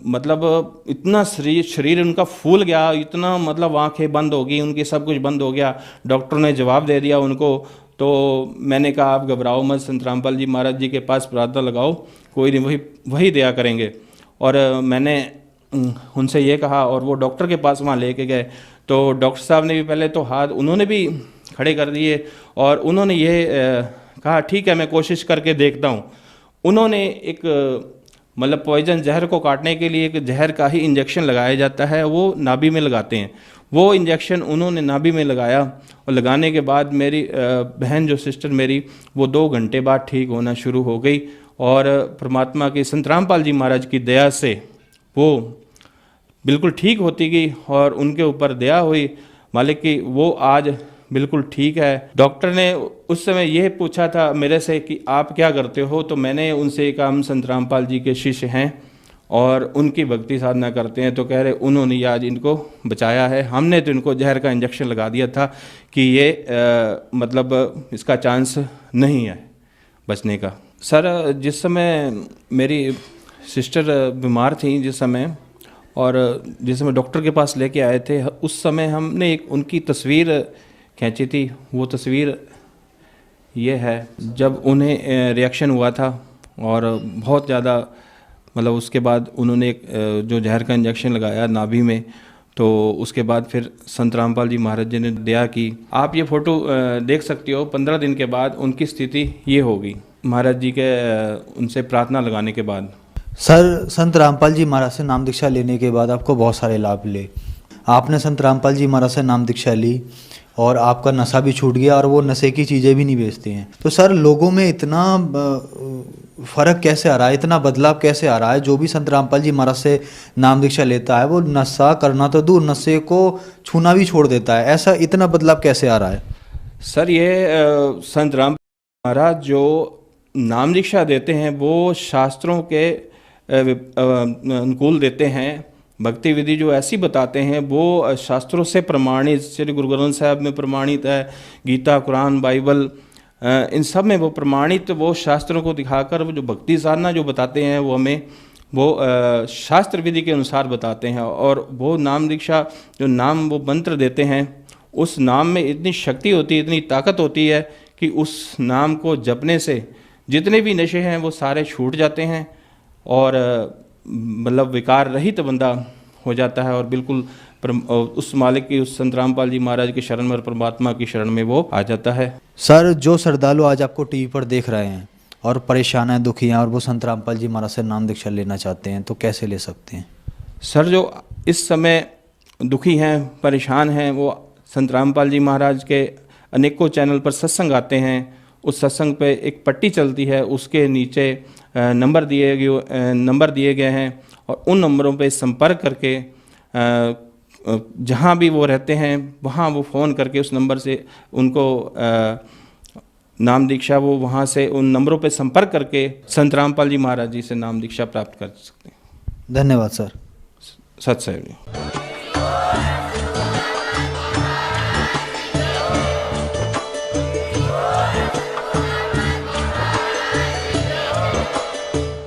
मतलब इतना शरीर उनका फूल गया, इतना मतलब आंखें बंद हो गई उनकी, सब कुछ बंद हो गया। डॉक्टर ने जवाब दे दिया उनको। तो मैंने कहा आप घबराओ मत, संत रामपाल जी महाराज जी के पास प्रार्थना लगाओ, कोई नहीं, वही दया करेंगे। और मैंने उनसे ये कहा और वो डॉक्टर के पास वहाँ लेके गए। तो डॉक्टर साहब ने भी पहले तो हाथ उन्होंने भी खड़े कर दिए और उन्होंने ये कहा ठीक है मैं कोशिश करके देखता हूँ। उन्होंने एक मतलब पॉइजन जहर को काटने के लिए एक जहर का ही इंजेक्शन लगाया जाता है, वो नाभि में लगाते हैं। वो इंजेक्शन उन्होंने नाभि में लगाया और लगाने के बाद मेरी बहन जो सिस्टर मेरी, वो 2 घंटे बाद ठीक होना शुरू हो गई। और परमात्मा की संत रामपाल जी महाराज की दया से वो बिल्कुल ठीक होती गई और उनके ऊपर दया हुई मालिक की, वो आज बिल्कुल ठीक है। डॉक्टर ने उस समय यह पूछा था मेरे से कि आप क्या करते हो, तो मैंने उनसे कहा हम संत रामपाल जी के शिष्य हैं और उनकी भक्ति साधना करते हैं। तो कह रहे उन्होंने आज इनको बचाया है, हमने तो इनको जहर का इंजेक्शन लगा दिया था कि ये मतलब इसका चांस नहीं है बचने का। सर जिस समय मेरी सिस्टर बीमार थी जिस समय, और जिस समय डॉक्टर के पास लेके आए थे, उस समय हमने एक उनकी तस्वीर खींची थी। वो तस्वीर ये है जब उन्हें रिएक्शन हुआ था और बहुत ज़्यादा मतलब उसके बाद उन्होंने एक जो जहर का इंजेक्शन लगाया नाभि में, तो उसके बाद फिर संत रामपाल जी महाराज जी ने दया की। आप ये फ़ोटो देख सकते हो, 15 दिन के बाद उनकी स्थिति ये होगी महाराज जी के उनसे प्रार्थना लगाने के बाद। सर संत रामपाल जी महाराज से नाम दीक्षा लेने के बाद आपको बहुत सारे लाभ मिले। आपने संत रामपाल जी महाराज से नाम दीक्षा ली और आपका नशा भी छूट गया और वो नशे की चीज़ें भी नहीं बेचते हैं। तो सर लोगों में इतना फ़र्क कैसे आ रहा है, इतना बदलाव कैसे आ रहा है? जो भी संत रामपाल जी महाराज से नाम दीक्षा लेता है वो नशा करना तो दूर, नशे को छूना भी छोड़ देता है। ऐसा इतना बदलाव कैसे आ रहा है? सर ये संत राम महाराज जो नाम दीक्षा देते हैं वो शास्त्रों के अनुकूल देते हैं। भक्ति विधि जो ऐसी बताते हैं वो शास्त्रों से प्रमाणित, श्री गुरु ग्रंथ साहब में प्रमाणित है, गीता, कुरान, बाइबल, इन सब में वो प्रमाणित, वो शास्त्रों को दिखाकर वो जो भक्ति साधना जो बताते हैं वो हमें वो शास्त्र विधि के अनुसार बताते हैं। और वो नाम दीक्षा जो नाम वो मंत्र देते हैं, उस नाम में इतनी शक्ति होती है, इतनी ताकत होती है कि उस नाम को जपने से जितने भी नशे हैं वो सारे छूट जाते हैं और मतलब विकार रहित बंदा हो जाता है और बिल्कुल उस मालिक की, उस संत रामपाल जी महाराज की शरण में और परमात्मा की शरण में वो आ जाता है। सर जो श्रद्धालु आज आपको टीवी पर देख रहे हैं और परेशान हैं, दुखी हैं और वो संत रामपाल जी महाराज से नाम दीक्षा लेना चाहते हैं तो कैसे ले सकते हैं? सर जो इस समय दुखी हैं, परेशान हैं, वो संत रामपाल जी महाराज के अनेकों चैनल पर सत्संग आते हैं। उस सत्संग पे एक पट्टी चलती है, उसके नीचे नंबर दिए गए हैं और उन नंबरों पे संपर्क करके जहाँ भी वो रहते हैं वहाँ वो फ़ोन करके उस नंबर से उनको नाम दीक्षा वो वहाँ से उन नंबरों पे संपर्क करके संत रामपाल जी महाराज जी से नाम दीक्षा प्राप्त कर सकते हैं। धन्यवाद सर। सत श्री।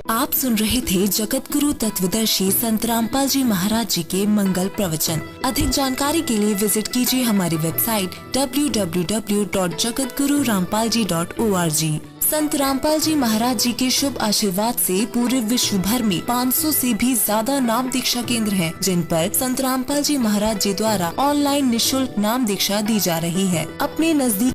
आप सुन रहे थे जगत गुरु तत्वदर्शी संत रामपाल जी महाराज जी के मंगल प्रवचन। अधिक जानकारी के लिए विजिट कीजिए हमारी वेबसाइट www.jagatgururampalji.org। संत रामपाल जी महाराज जी के शुभ आशीर्वाद से पूरे विश्व भर में 500 से भी ज्यादा नाम दीक्षा केंद्र हैं, जिन पर संत रामपाल जी महाराज जी द्वारा ऑनलाइन निःशुल्क नाम दीक्षा दी जा रही है। अपने नजदीक